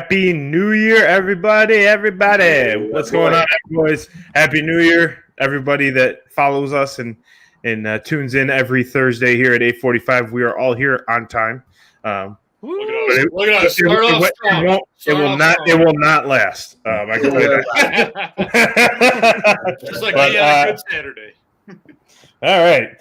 Happy New Year, everybody. What's going on, boys? Happy New Year, everybody that follows us and tunes in every Thursday here at 8:45. We are all here on time. Look at us. Start off strong. It will not last. I can tell you that. Just like we had a good Saturday. All right.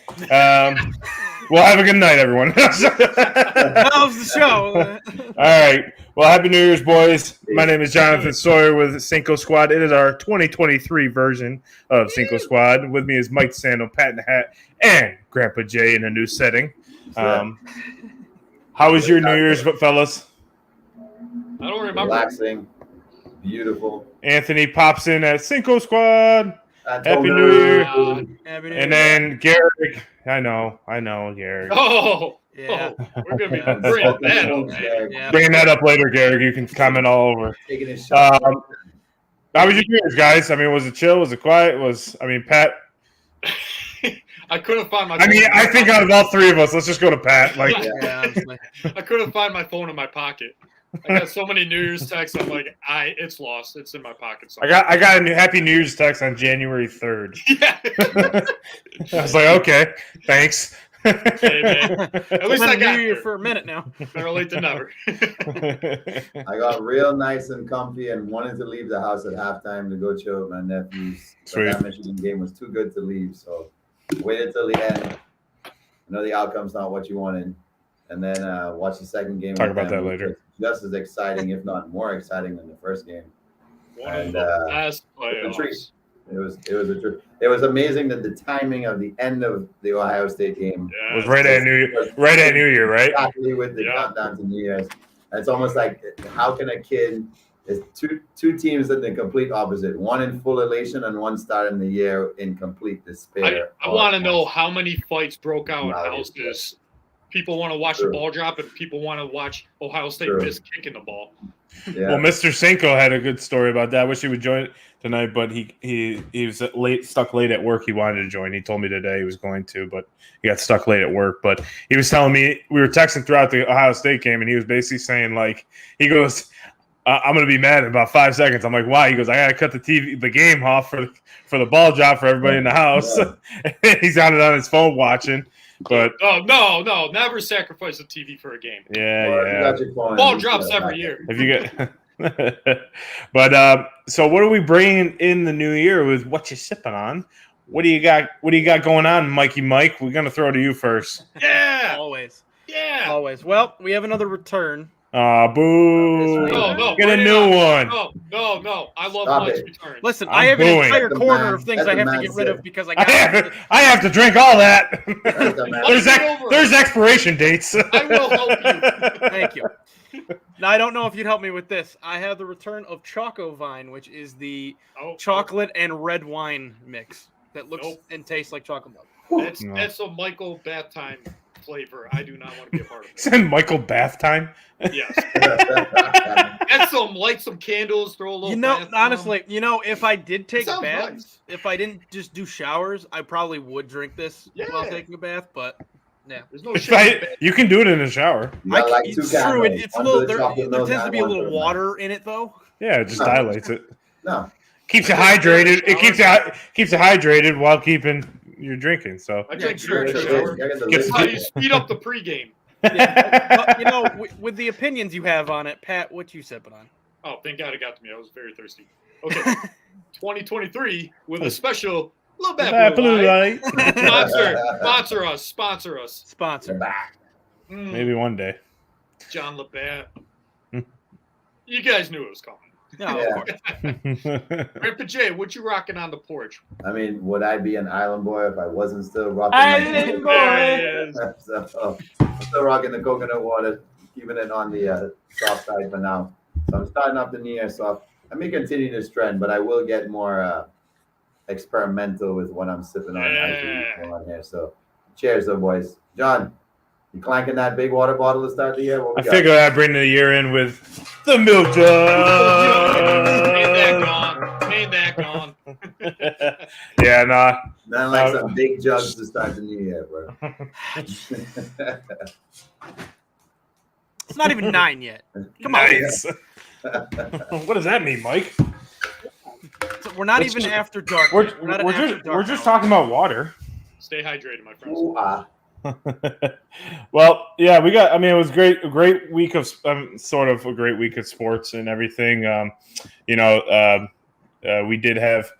Well, have a good night, everyone. That was the show. All right. Well, Happy New Year's, boys. My name is Jonathan Sawyer with Cinco Squad. It is our 2023 version of Cinco Squad. With me is Mike Sandel, Pat in the Hat, and Grandpa Jay in a new setting. How was your New Year's, fellas? I don't remember. Relaxing. Beautiful. Anthony pops in at Cinco Squad. Happy New Year. And then Garrick. I know, Garrick. Oh, yeah. We're going to be bringing that up. Yeah. Bringing that up later, Garrick. You can comment all over. Taking a shot. How was your New Year's, guys? I mean, was it chill? Was it quiet? Pat? I couldn't find my phone. I mean, I think out of all three of us, let's just go to Pat. Yeah, I couldn't find my phone in my pocket. I got so many New Year's texts. I'm like, it's lost. It's in my pocket somewhere. I got a Happy New Year's text on January 3rd. Yeah. I was like, okay, thanks. Hey, man. At least I got New Year for a minute now. Better late than never. I got real nice and comfy and wanted to leave the house at halftime to go chill with my nephews. But that Michigan game was too good to leave, so waited till the end. I know the outcome's not what you wanted. And then watch the second game. Talk about that later. Just as exciting, if not more exciting, than the first game. One of the last playoffs. It was a treat. It was amazing that the timing of the end of the Ohio State game was right at New Year, right? Exactly with the countdown to New Year's. It's almost like, how can a kid? It's two teams that are the complete opposite. One in full elation and one starting the year in complete despair. I want to know how many fights broke out in houses. People want to watch the ball drop, and people want to watch Ohio State miss kicking the ball. Yeah. Well, Mr. Cinco had a good story about that. I wish he would join tonight, but he was stuck late at work. He wanted to join. He told me today he was going to, but he got stuck late at work. But he was telling me, we were texting throughout the Ohio State game, and he was basically saying, he goes, I'm going to be mad in about 5 seconds. I'm like, why? He goes, I got to cut the game off for the ball drop for everybody in the house. Yeah. He's got it on his phone watching. But no, never sacrifice the TV for a game. Yeah. Ball drops every year. If you get, but so what are we bringing in the new year with what you sipping on? What do you got? What do you got going on, Mikey? Mike, we're gonna throw to you first. Yeah, always. Well, we have another return. Boo! No, get a new one. No. I love Mike's return. Listen, I have an entire corner of things I have to get rid of because I have to drink all that. There's expiration dates. I will help you. Thank you. Now, I don't know if you'd help me with this. I have the return of Choco Vine, which is the chocolate and red wine mix that looks and tastes like chocolate milk. That's a Michael bath time flavor. I do not want to be a part of it. Send Michael bath time. Yes. Light some candles, throw a little. Honestly, if I did take baths, if I didn't just do showers, I probably would drink this while taking a bath. But yeah, there's no. You can do it in a shower. It's true. It's a little. There tends to be a little water in it, though. Yeah, it just dilates it. No. Keeps you hydrated. It keeps you hydrated while keeping your drinking. So I drink beer in the shower. How you speed up the pregame. Yeah, but, with the opinions you have on it, Pat, what you sipping on? Oh, thank God it got to me. I was very thirsty. Okay, 2023 with a special little bad blue light. Sponsor us. Sponsor. Maybe one day. John Labatt. You guys knew it was coming. No, of course. Grandpa Jay, what you rocking on the porch? I mean, would I be an island boy if I wasn't still rocking? Island boy. So, I'm still rocking the coconut water, keeping it on the soft side for now. So I'm starting off the New Year soft. I may continue this trend, but I will get more experimental with what I'm sipping on here. So cheers, though, boys. John, you clanking that big water bottle to start the year? I figured I'd bring the year in with the milk jug. Ain't that gone. Yeah, nah. Nothing like some big jugs to start the new year, bro. It's not even 9 yet. Come on. Nice. What does that mean, Mike? So we're not It's even just- after dark. We're yet. Not an after dark we're just hour. talking about water. Stay hydrated, my friends. Ooh, Well, yeah, we got. I mean, it was great. A great week of sort of a great week of sports and everything. We did have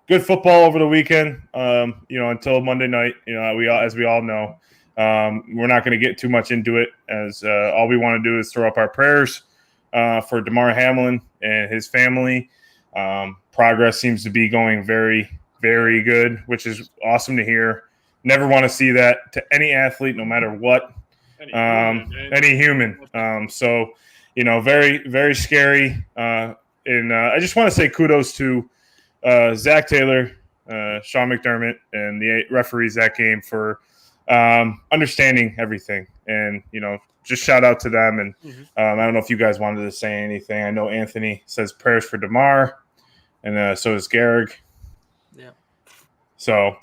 good football over the weekend. Until Monday night. As we all know, we're not going to get too much into it, as all we want to do is throw up our prayers for Damar Hamlin and his family. Progress seems to be going very, very good, which is awesome to hear. Never want to see that to any athlete, no matter what, any human. So, very, very scary. And I just want to say kudos to Zach Taylor, Sean McDermott, and the referees that game for understanding everything. And, just shout out to them. And I don't know if you guys wanted to say anything. I know Anthony says prayers for Damar, and so does Garrig. Yeah. So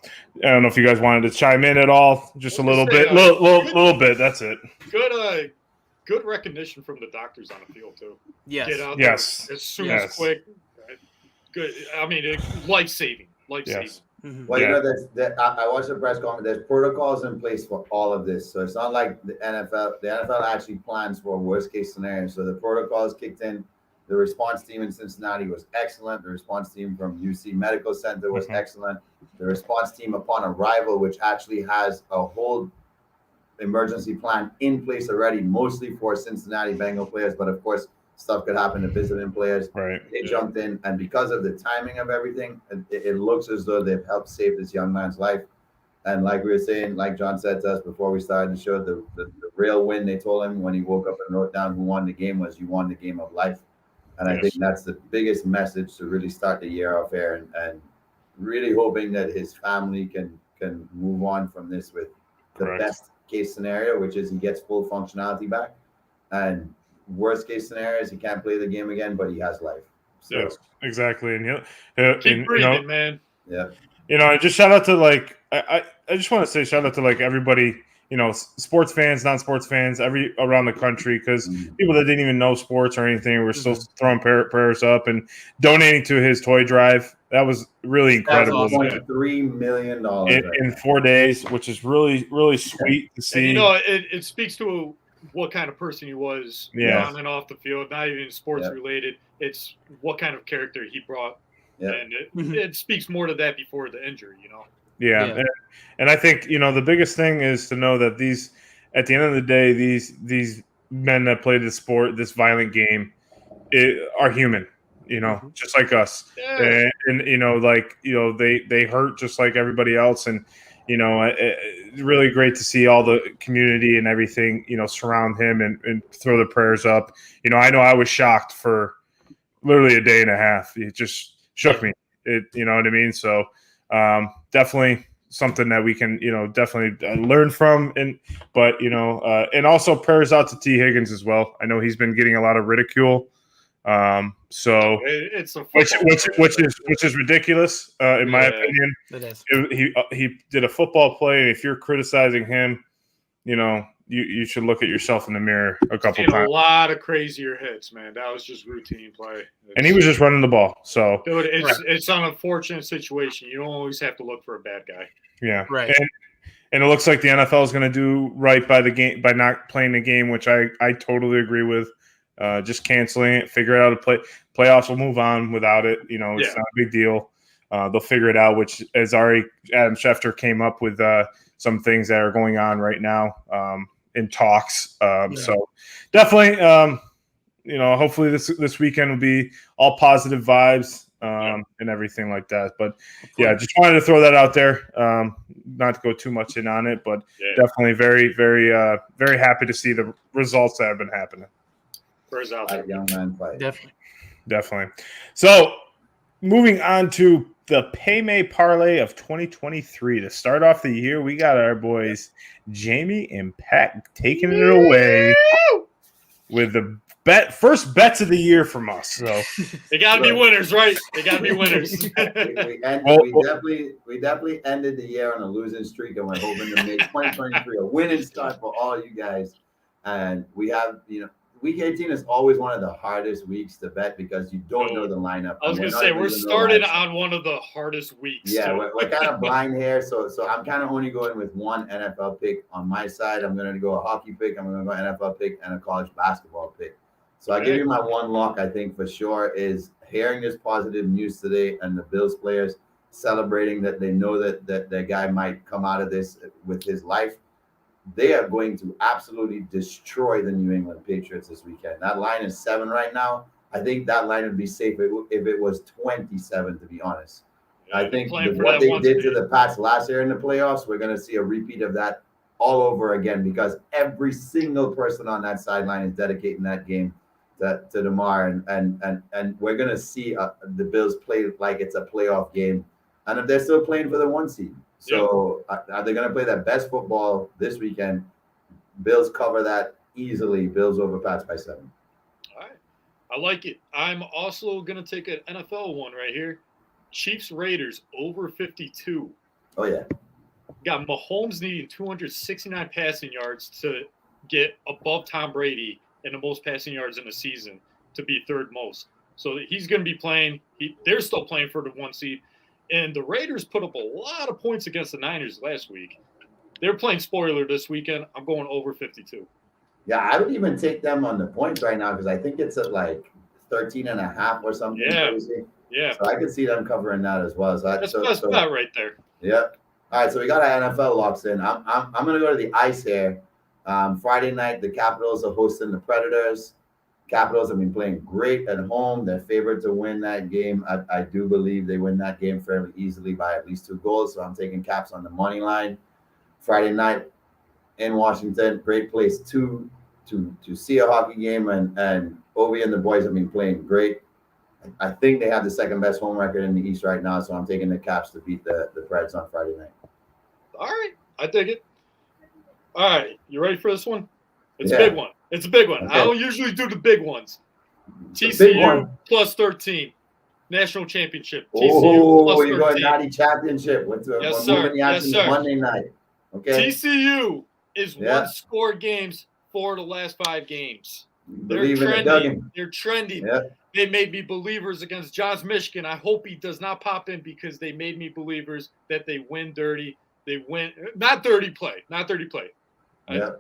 I don't know if you guys wanted to chime in at all, just a little bit, little bit. That's it. Good recognition from the doctors on the field too. Yes. Get out Yes. there as soon as quick. Good. I mean, life saving. Yes. Mhm. Well, Yeah. I watched the press conference. There's protocols in place for all of this, so it's not like the NFL. The NFL actually plans for a worst case scenario. So the protocols kicked in. The response team in Cincinnati was excellent. The response team from UC Medical Center was excellent. The response team upon arrival, which actually has a whole emergency plan in place already, mostly for Cincinnati Bengal players, but of course, stuff could happen to visiting players. Right. They jumped in, and because of the timing of everything, it looks as though they've helped save this young man's life. And like we were saying, like John said to us before we started the show, the real win they told him when he woke up and wrote down who won the game was, you won the game of life. And I think that's the biggest message to really start the year off here, and really hoping that his family can move on from this with the best case scenario, which is he gets full functionality back, and worst case scenario is he can't play the game again, but he has life. So, yes, exactly. And keep breathing, man. Yeah. Just shout out to I just want to say shout out to everybody, sports fans, non-sports fans, around the country, because people that didn't even know sports or anything were still throwing prayers up and donating to his toy drive. That was really incredible. $3 million in 4 days, which is really, really sweet to see. And it speaks to what kind of person he was on and off the field, not even sports related. It's what kind of character he brought. Yeah. And it speaks more to that before the injury, Yeah. And I think, the biggest thing is to know that at the end of the day, these men that play this sport, this violent game, are human, just like us. Yeah. And they hurt just like everybody else. And, it's really great to see all the community and everything, surround him and throw the prayers up. I know I was shocked for literally a day and a half. It just shook me. You know what I mean? So definitely something that we can, definitely learn from. And also prayers out to T. Higgins as well. I know he's been getting a lot of ridicule. So it's a which is ridiculous in my opinion. It is. He did a football play, and if you're criticizing him, you should look at yourself in the mirror a couple times. A lot of crazier hits, man. That was just routine play. And he was just running the ball. So, dude, it's an unfortunate situation. You don't always have to look for a bad guy. Yeah, right. And it looks like the NFL is going to do right by the game by not playing the game, which I totally agree with. Just canceling it, figure out a playoffs will move on without it. It's not a big deal. They'll figure it out, which as Adam Schefter came up with some things that are going on right now in talks. So definitely, hopefully this weekend will be all positive vibes and everything like that. But just wanted to throw that out there. Not to go too much in on it, but definitely very, very, very happy to see the results that have been happening. Prayers out there. Young man fight. Definitely. So moving on to the Paymay Parlay of 2023. To start off the year, we got our boys Jamie and Pat taking it away with the first bets of the year from us. So they got to be winners, right? They got to be winners. we definitely ended the year on a losing streak, and we're hoping to make 2023 a winning start for all you guys. And we have, week 18 is always one of the hardest weeks to bet because you don't know the lineup. I was going to say, we're started on one of the hardest weeks. Yeah, we're kind of blind here. So I'm kind of only going with one NFL pick on my side. I'm going to go a hockey pick. I'm going to go NFL pick and a college basketball pick. So I'll give you my one lock, I think, for sure, is hearing this positive news today and the Bills players celebrating that they know that their guy might come out of this with his life. They are going to absolutely destroy the New England Patriots this weekend. That line is 7 right now. I think that line would be safe if it was 27, to be honest. Yeah, I think what they did to the Pats last year in the playoffs, we're going to see a repeat of that all over again because every single person on that sideline is dedicating that game to Lamar. And we're going to see the Bills play like it's a playoff game. And if they're still playing for the 1 seed. So are they going to play their best football this weekend? Bills cover that easily. Bills over Pats by 7. All right. I like it. I'm also going to take an NFL one right here. Chiefs Raiders over 52. Oh, yeah. Got Mahomes needing 269 passing yards to get above Tom Brady in the most passing yards in the season to be third most. So he's going to be playing. They're still playing for the 1 seed. And the Raiders put up a lot of points against the Niners last week. They're playing spoiler this weekend. I'm going over 52. Yeah, I would even take them on the points right now because I think it's at like 13.5 or something crazy. Yeah. So I could see them covering that as well. So that's about right there. Yeah. All right, so we got our NFL locks in. I'm going to go to the ice here. Friday night, the Capitals are hosting the Predators. Capitals have been playing great at home. They're favored to win that game. I do believe they win that game fairly easily by at least 2 goals. So I'm taking Caps on the money line. Friday night in Washington, great place to see a hockey game. And Ovi and the boys have been playing great. I think they have the second best home record in the East right now. So I'm taking the Caps to beat the Preds on Friday night. All right. I dig it. All right. You ready for this one? It's a big one. It's a big one. Okay. I don't usually do the big ones. TCU plus 13. National championship. TCU plus 13. You're going Natty championship. Yes, sir. Yes, sir. Monday night. Okay. TCU is 1-score games for the last 5 games. They're trending. They're trending. Yeah. They made me believers against Johns Michigan. I hope he does not pop in because they made me believers that they win dirty. They win not dirty play. Not dirty play.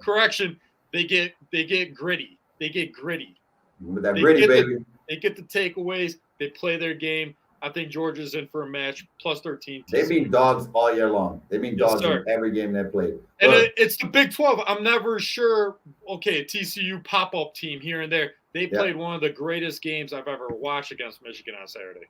Correction. They get gritty. They get gritty. With that gritty, baby. They get the takeaways. They play their game. I think Georgia's in for a match. Plus 13. They've been dogs all year long. They've been dogs in every game they played. And it's the Big 12. I'm never sure. Okay, a TCU pop-up team here and there. They played one of the greatest games I've ever watched against Michigan on Saturday.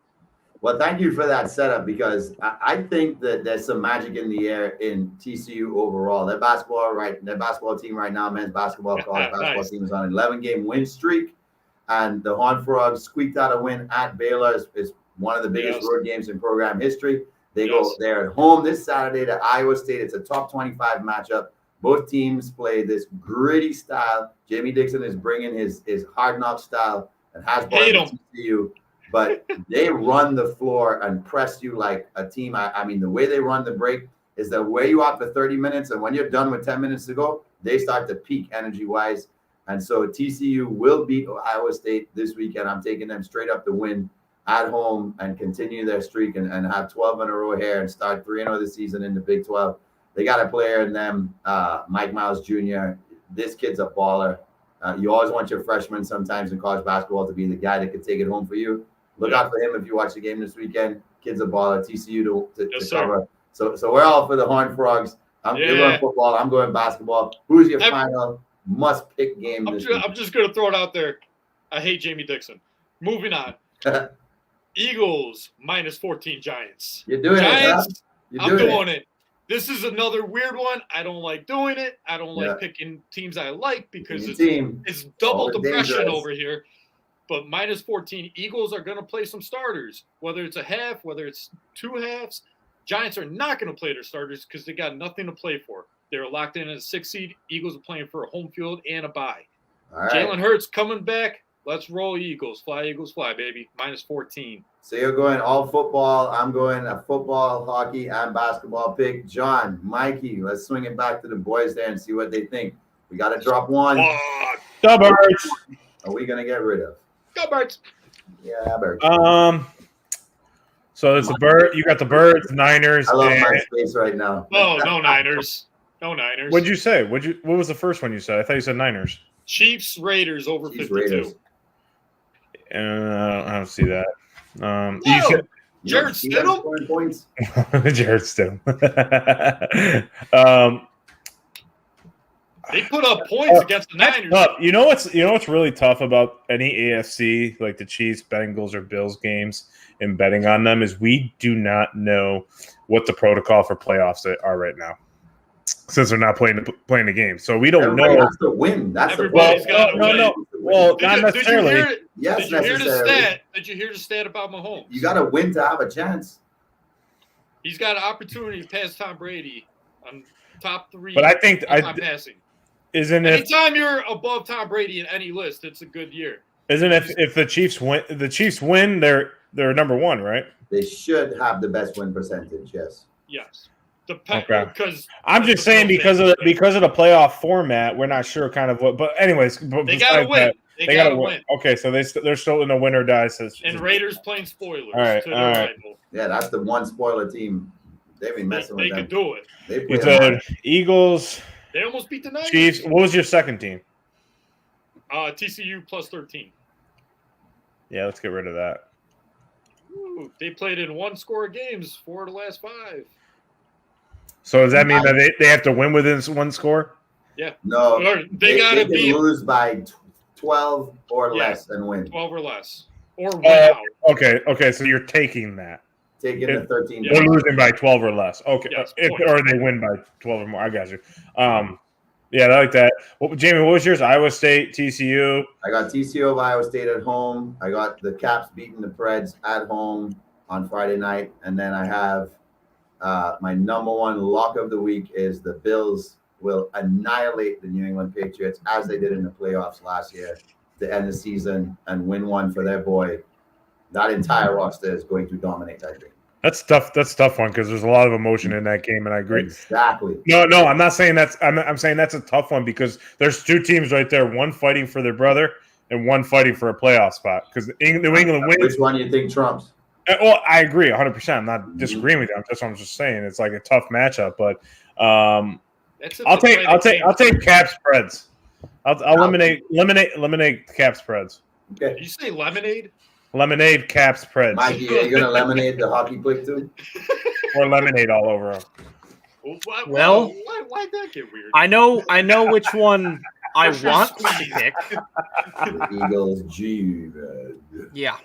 Well, thank you for that setup because I think that there's some magic in the air in TCU overall. Their basketball team right now, men's basketball, college basketball team is on an 11-game win streak. And the Horned Frogs squeaked out a win at Baylor. It's one of the biggest road games in program history. They're at home this Saturday to Iowa State. It's a top 25 matchup. Both teams play this gritty style. Jamie Dixon is bringing his hard knock style and has brought TCU. But they run the floor and press you like a team. I mean, the way they run the break is they wear you out for 30 minutes. And when you're done with 10 minutes to go, they start to peak energy-wise. And so TCU will beat Iowa State this weekend. I'm taking them straight up to win at home and continue their streak and have 12 in a row here and start 3-0 this season in the Big 12. They got a player in them, Mike Miles Jr. This kid's a baller. You always want your freshman sometimes in college basketball to be the guy that can take it home for you. Look out for him if you watch the game this weekend. Kid's a baller. TCU to cover. So we're all for the Horned Frogs. You're going football. I'm going basketball. Who's your final must-pick game this week? I'm just going to throw it out there. I hate Jamie Dixon. Moving on. Eagles minus 14 Giants. You're doing Giants, it, huh? I'm doing it. This is another weird one. I don't like doing it. I don't like picking teams I like because it's double depression over here. But minus 14, Eagles are going to play some starters, whether it's a half, whether it's 2 halves. Giants are not going to play their starters because they got nothing to play for. They're locked in as a 6 seed. Eagles are playing for a home field and a bye. Right. Jalen Hurts coming back. Let's roll Eagles. Fly, baby. Minus 14. So you're going all football. I'm going a football, hockey, and basketball pick. John, Mikey, let's swing it back to the boys there and see what they think. We got to drop one. The Birds. are we gonna get rid of? Go Birds. Yeah, Birds. So it's the bird. You got the Birds, Niners. I love my space right now. Oh, no Niners. No Niners. What'd you say? What was the first one you said? I thought you said Niners. Chiefs Raiders over Chiefs, 52. Raiders. I don't see that. You said Jared Stidham? Points. Jared Stidham. They put up points against the Niners. You know what's really tough about any AFC, like the Chiefs, Bengals, or Bills games, and betting on them is we do not know what the protocol for playoffs are right now, since they're not playing the game. So we don't know. Has to win. That's Everybody's got to win. No. Well, not necessarily. Yes, did you hear the stat? Did you hear the stat about Mahomes? You got to win to have a chance. He's got an opportunity to pass Tom Brady on top 3. But I think passing. Anytime you're above Tom Brady in any list, it's a good year. Isn't if the Chiefs win, they're number 1, right? They should have the best win percentage. Yes. Yes. Because I'm just saying because of the playoff format, we're not sure kind of what. But anyways, they gotta win. They gotta win. Okay, so they're still in a win or die. And Raiders playing spoilers. All right. Rival. Yeah, that's the one spoiler team. They've been messing with them. They could do it. You said Eagles. They almost beat the Niners. Chiefs. What was your second team? TCU plus 13. Yeah, let's get rid of that. Ooh, they played in 1-score games 4 of the last 5. So does that mean that they have to win within 1 score? Yeah. No. They gotta be lose by 12 or less and win. 12 or less. Or win out. Okay. So you're taking that. Taking the 13. They're losing by 12 or less. Okay. Yes, or they win by 12 or more. I got you. Yeah, I like that. Jamie, what was yours? Iowa State, TCU. I got TCU of Iowa State at home. I got the Caps beating the Preds at home on Friday night. And then I have my number 1 lock of the week is the Bills will annihilate the New England Patriots as they did in the playoffs last year to end the season and win one for their boy. That entire roster is going to dominate that game. That's tough. That's a tough one because there's a lot of emotion in that game, and I agree. Exactly. No, I'm not saying that's. I'm saying that's a tough one because there's 2 teams right there, one fighting for their brother and one fighing for a playoff spot. Because New England wins. Which one do you think trumps? Well, I agree 100%. I'm not disagreeing with you. That's what I'm just saying. It's like a tough matchup, but I'll take cap spreads. I'll eliminate cap spreads. Okay. Did you say lemonade? Lemonade cap spreads. Mikey, are you gonna lemonade the hockey click too? Or lemonade all over them. Well, why'd that get weird? I know which one I want to pick. The Eagles, G. Yeah.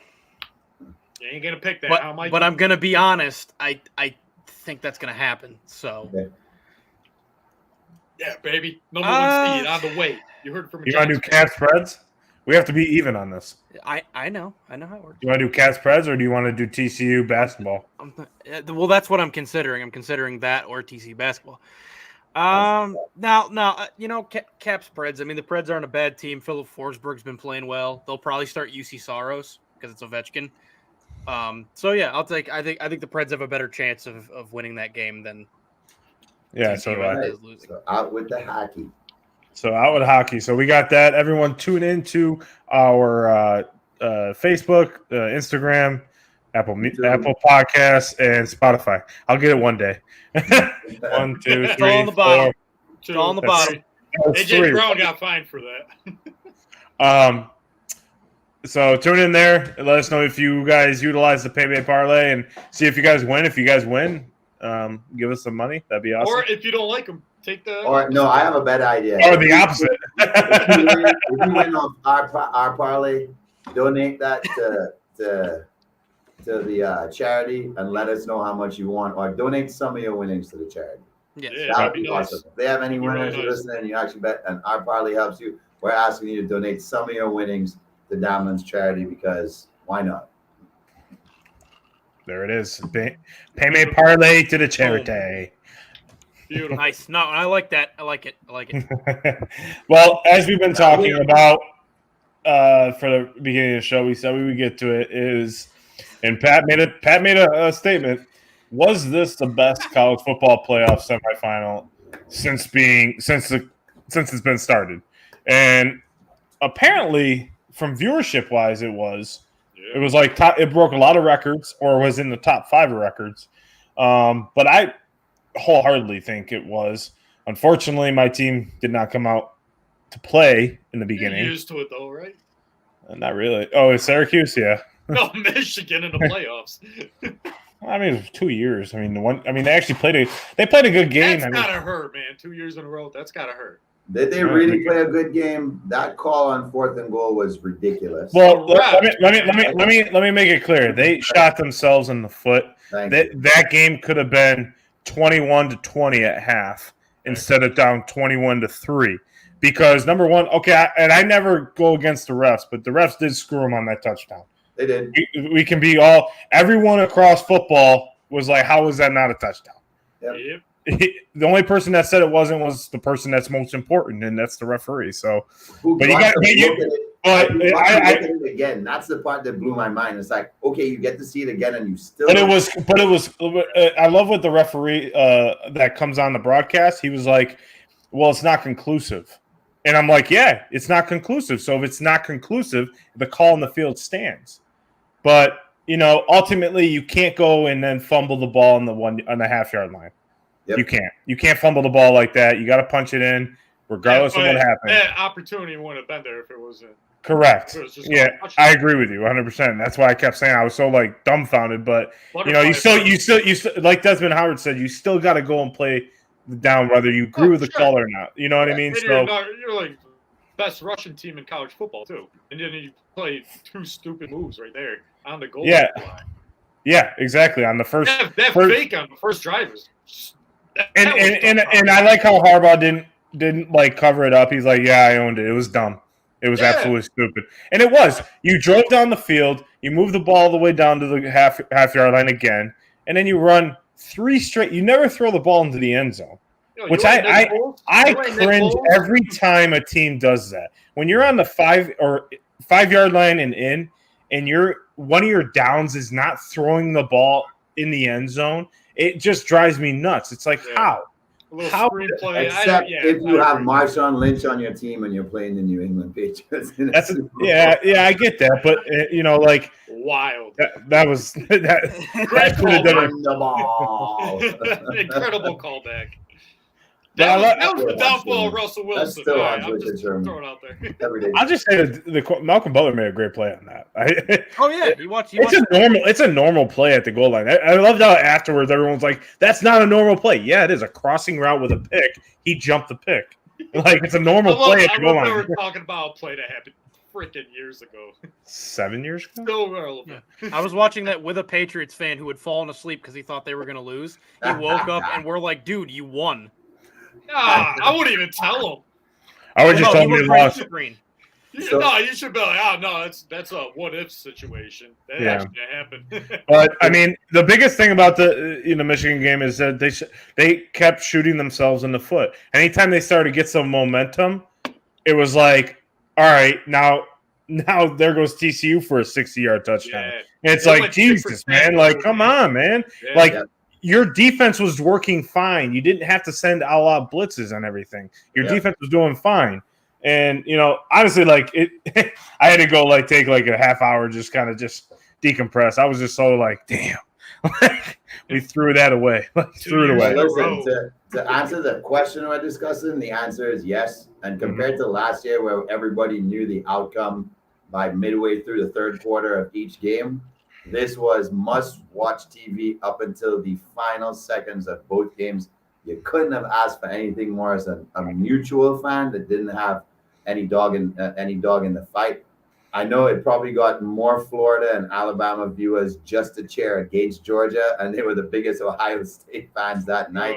You ain't gonna pick that. But I'm gonna be honest. I think that's gonna happen. So. Okay. Yeah, baby. Number 1 seed on the way. You heard from. You want to do cap spreads? We have to be even on this. I know how it works. You want to do cap spreads or do you want to do TCU basketball? Well, that's what I'm considering. I'm considering that or TCU basketball. Now, cap spreads. I mean, the Preds aren't a bad team. Philip Forsberg's been playing well. They'll probably start UC Saros because it's Ovechkin. So yeah, I think the Preds have a better chance of winning that game than. Yeah, TCU so do I. So out with the hockey. So out with hockey. So we got that. Everyone tune into our Facebook, Instagram, Apple Podcasts, and Spotify. I'll get it one day. 1, 2, 3, 4. On the bottom. It's all on the bottom. AJ Brown got fined for that. So tune in there and let us know if you guys utilize the Payday Parlay and see if you guys win. If you guys win, give us some money. That'd be awesome. Or if you don't like them, take the. Or no, I have a better idea. Or the opposite. if you win on our parlay, donate that to the charity and let us know how much you want, or donate some of your winnings to the charity. Yes. Yeah, That would be nice. awesome. If they have any winners Really nice. listening, you actually bet, and our parlay helps you. We're asking you to donate some of your winnings to Damlin's charity because why not? There it is. Payday Parlay to the charity. Beautiful. Nice. No, I like that. I like it. Well, as we've been talking about for the beginning of the show, we said we would get to it. And Pat made a statement. Was this the best college football playoff semifinal since it's been started? And apparently, from viewership wise, it was like it broke a lot of records, or was in the top 5 of records. But I wholeheartedly think it was. Unfortunately, my team did not come out to play in the beginning. You're used to it though, right? Not really. Oh, it's Syracuse, yeah. No, Michigan in the playoffs. I mean, it was 2 years. I mean, they actually played a good game. That's gotta hurt, man. 2 years in a row, that's gotta hurt. Did they really play a good game? That call on 4th and goal was ridiculous. Well, let me make it clear. They shot themselves in the foot. That game could have been 21-20 at half instead of down 21-3. Because number one, I never go against the refs, but the refs did screw them on that touchdown. They did. We can be everyone across football was like, how was that not a touchdown? Yep. The only person that said it wasn't was the person that's most important, and that's the referee. So, but you got to look at it again. That's the part that blew my mind. It's like, okay, you get to see it again, and you still. But it was. I love what the referee that comes on the broadcast. He was like, "Well, it's not conclusive," and I'm like, "Yeah, it's not conclusive. So if it's not conclusive, the call in the field stands." But ultimately, you can't go and then fumble the ball on the half-yard line. Yep. You can't fumble the ball like that. You got to punch it in, regardless of what happens. That opportunity wouldn't have been there if it wasn't correct. I agree with you 100%. That's why I kept saying I was so dumbfounded. But you still like Desmond Howard said, you still got to go and play down whether you agree with the call or not. You know what I mean? So you're like best Russian team in college football too, and then you play 2 stupid moves right there on the goal line. Yeah, exactly. On the first, that fake on the first drive was. And I like how Harbaugh didn't cover it up. He's like, yeah, I owned it. It was dumb. It was absolutely stupid. And it was. You drove down the field, you moved the ball all the way down to the half-yard line again, and then you run 3 straight. You never throw the ball into the end zone. Which I cringe every time a team does that. When you're on the 5-yard line and in, and one of your downs is not throwing the ball in the end zone, it just drives me nuts. It's like, how? Except if you have Marshawn Lynch on your team and you're playing the New England Patriots. I get that, but wild. That was that could have done the ball. Incredible callback. That was the downfall of Russell Wilson. I'm just throwing out there. I'll just say that Malcolm Butler made a great play on that. It's a normal play at the goal line. I loved how afterwards everyone's like, "That's not a normal play." Yeah, it is a crossing route with a pick. He jumped the pick. It's a normal play at the goal line. They were talking about a play that happened freaking years ago. 7 years ago. Still relevant. Yeah. I was watching that with a Patriots fan who had fallen asleep because he thought they were going to lose. He woke up and we're like, "Dude, you won." I wouldn't even tell him. I would just tell him he lost. No, you should be like, no, that's a what-if situation. That actually happened. But, I mean, the biggest thing about the Michigan game is that they kept shooting themselves in the foot. Anytime they started to get some momentum, it was like, all right, now there goes TCU for a 60-yard touchdown. Yeah. And it's like, Jesus, man. Come on, man. Yeah. Your defense was working fine. You didn't have to send all-out blitzes and everything. Your defense was doing fine. And, honestly, I had to go, take, a half hour just kind of just decompress. I was just so, damn. We threw that away. Threw it away. Listen, to answer the question we're discussing, the answer is yes. And compared to last year where everybody knew the outcome by midway through the third quarter of each game, this was must-watch TV up until the final seconds of both games. You couldn't have asked for anything more as a mutual fan that didn't have any dog in the fight. I know it probably got more Florida and Alabama viewers just to cheer against Georgia, and they were the biggest Ohio State fans that night.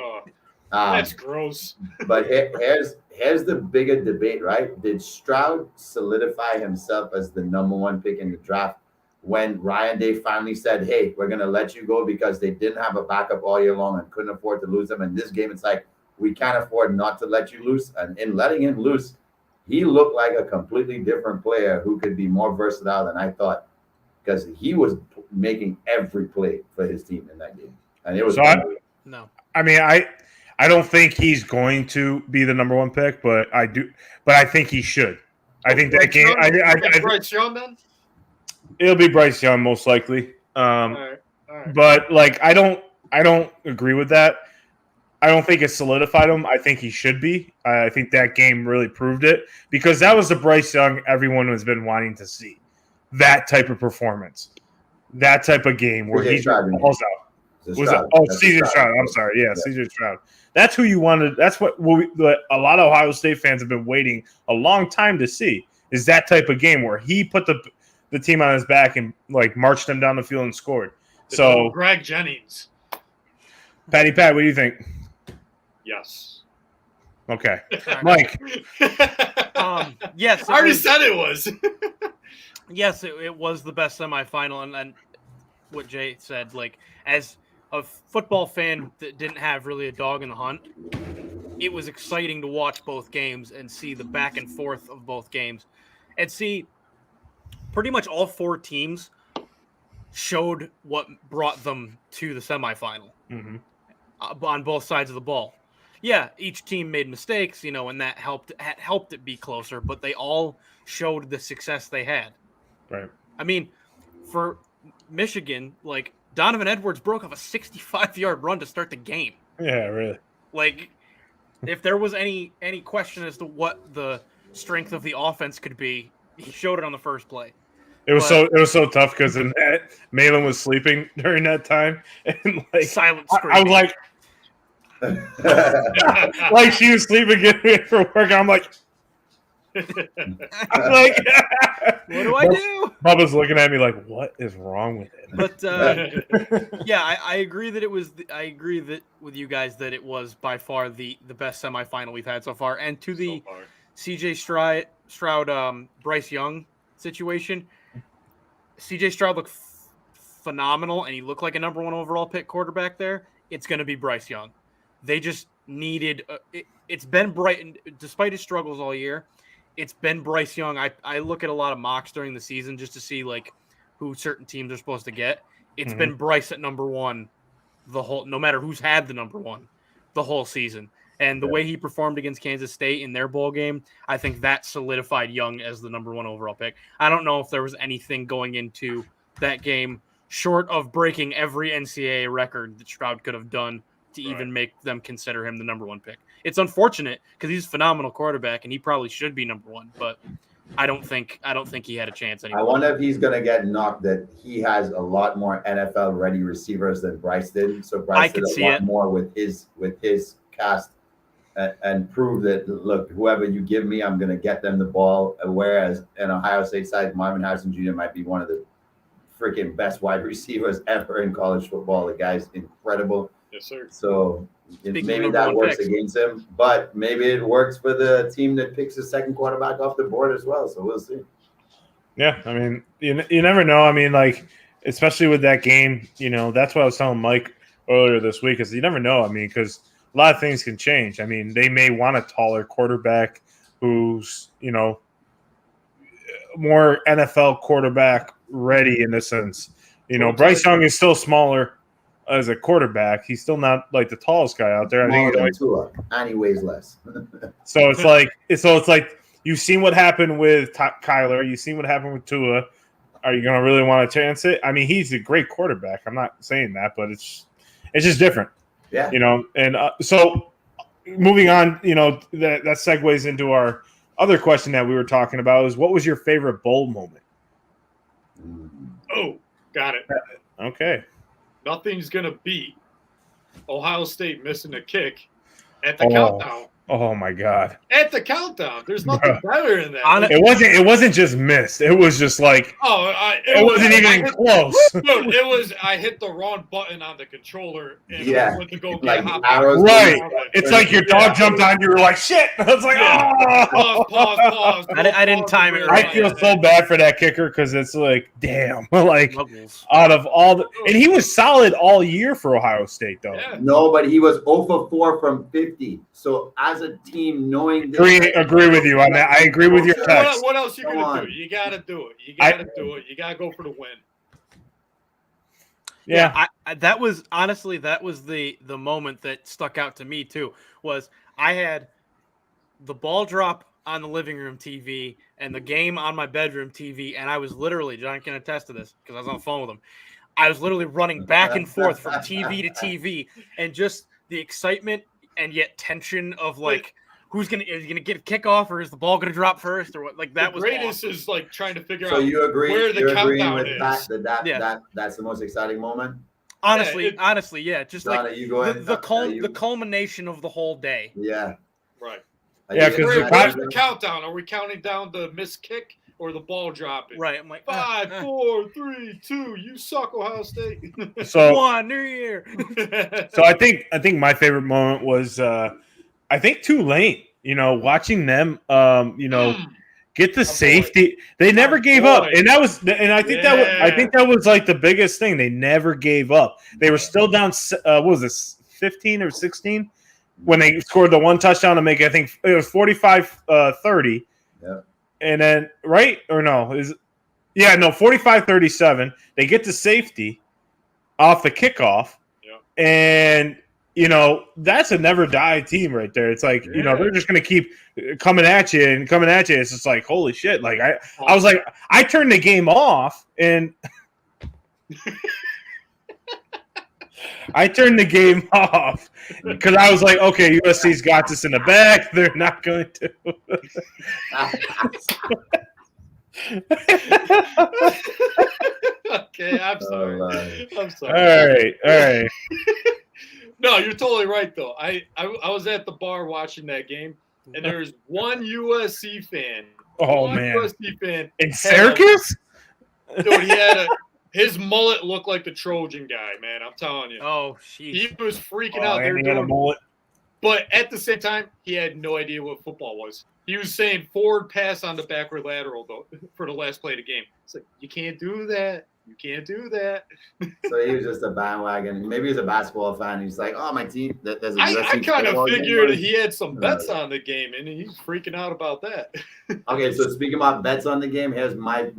That's gross. But here's the bigger debate, right? Did Stroud solidify himself as the number 1 pick in the draft when Ryan Day finally said, hey, we're going to let you go because they didn't have a backup all year long and couldn't afford to lose him? In this game, it's like, we can't afford not to let you loose. And in letting him loose, he looked like a completely different player who could be more versatile than I thought, because he was making every play for his team in that game. And it was I don't think he's going to be the number 1 pick, but I think he should. I think that game. Bryce Young then. It'll be Bryce Young most likely. All right. But like, I don't agree with that. I don't think it solidified him. I think he should be. I think that game really proved it because that was the Bryce Young everyone has been wanting to see. That type of performance, that type of game where he balls out. CJ Stroud. I'm sorry. Yeah, CJ Stroud. That's who you wanted. That's what a lot of Ohio State fans have been waiting a long time to see. Is that type of game where he put the team on his back and like marched them down the field and scored. So Greg Jennings. Pat, what do you think? Yes. Okay. Mike. Yes. I already said it was. Yes, it was the best semifinal. And what Jay said, like, as a football fan that didn't have really a dog in the hunt, it was exciting to watch both games and see the back and forth of both games and see pretty much all four teams showed what brought them to the semifinal on both sides of the ball. Yeah, each team made mistakes, and that helped it be closer, but they all showed the success they had. Right. I mean, for Michigan, like, Donovan Edwards broke off a 65-yard run to start the game. Yeah, really. Like, if there was any question as to what the strength of the offense could be, he showed it on the first play. It was so tough because Malin was sleeping during that time, and like silent screaming. I was like, like she was sleeping, getting ready for work. I'm like, what do I do? Bubba's looking at me like, what is wrong with him? But yeah, I agree that it was. I agree that with you guys that it was by far the best semifinal we've had so far. And to the CJ Stroud, Bryce Young situation, CJ Stroud looked phenomenal, and he looked like a number 1 overall pick quarterback there. It's going to be Bryce Young. They just needed it's been Brighton, despite his struggles all year. It's been Bryce Young. I look at a lot of mocks during the season just to see like who certain teams are supposed to get. It's been Bryce at number 1 no matter who's had the number 1 the whole season. And the way he performed against Kansas State in their bowl game, I think that solidified Young as the number 1 overall pick. I don't know if there was anything going into that game short of breaking every NCAA record that Stroud could have done to even make them consider him the number 1 pick. It's unfortunate because he's a phenomenal quarterback and he probably should be number 1, but I don't think he had a chance anymore. I wonder if he's going to get knocked that he has a lot more NFL ready receivers than Bryce did. So Bryce did a lot more with his cast and prove that, look, whoever you give me, I'm going to get them the ball. Whereas in Ohio State side, Marvin Harrison Jr. might be one of the freaking best wide receivers ever in college football. The guy's incredible. Yes, sir. So maybe that works against him, but maybe it works for the team that picks the second quarterback off the board as well. So we'll see. Yeah, I mean, you never know. I mean, like, especially with that game, that's what I was telling Mike earlier this week is you never know. I mean, because a lot of things can change. I mean, they may want a taller quarterback who's, more NFL quarterback ready in a sense. Bryce Young is still smaller as a quarterback. He's still not like the tallest guy out there. I think and he weighs less. So it's like you've seen what happened with Kyler. You've seen what happened with Tua. Are you going to really want to chance it? I mean, he's a great quarterback. I'm not saying that, but it's just different. Yeah. And so moving on, that segues into our other question that we were talking about is what was your favorite bowl moment? Oh, got it. Okay. Nothing's going to beat Ohio State missing a kick at the countdown. Oh my God! At the countdown, there's nothing better than that. It wasn't just missed. It was just like it wasn't even close. Dude, it was. I hit the wrong button on the controller and went to go get right. It's like your dog jumped on you. Were like shit. I was like, pause. I didn't time it. I feel so bad for that kicker because it's like, damn, like out of all the, and he was solid all year for Ohio State though. Yeah. No, but he was 0 for 4 from 50. So as a team, knowing agree with you on that. I agree with your text. What else you gonna do? You gotta do it. You gotta go for the win. Yeah, that was the moment that stuck out to me too. Was I had the ball drop on the living room TV and the game on my bedroom TV, and I was literally, John can attest to this because I was on the phone with him. I was literally running back and forth from TV to TV, and just the excitement and yet tension of like, is he gonna get a kickoff, or is the ball gonna drop first, or what? Like that was greatest awesome. is like trying to figure So out you agree? where the You're agreeing countdown with is. That's the most exciting moment. Honestly, yeah. Just Donna, like you go ahead. the culmination of the whole day. Yeah. Right. Yeah, because where's the countdown? Are we counting down the missed kick or the ball dropping? Right. I'm like 5, 4, 3, 2. You suck, Ohio State. So come on, New Year. So I think my favorite moment was I think Tulane. Watching them get the safety. They never gave up, and I think that was like the biggest thing. They never gave up. They were still down. What was this, 15 or 16 when they scored the one touchdown to make? I think it was 45-30. Yeah. And then 45-37. They get to safety off the kickoff, and that's a never die team right there. It's like they're just gonna keep coming at you. It's just like, holy shit! Like I was like, I turned the game off, and I turned the game off because I was like, okay, USC's got this in the bag. They're not going to. Okay, I'm sorry. I'm sorry. All right. No, you're totally right, though. I was at the bar watching that game, and there's one USC fan. USC fan in Syracuse. Dude, his mullet looked like the Trojan guy, man. I'm telling you. Oh, jeez. He was freaking out. And he had a mullet. But at the same time, he had no idea what football was. He was saying forward pass on the backward lateral, though, for the last play of the game. It's like, you can't do that. You can't do that. So he was just a bandwagon. Maybe he's a basketball fan. He's like, oh, my team. There's a USC I kind of figured game. he had some bets on the game, and he's freaking out about that. Okay, so speaking about bets on the game, here's my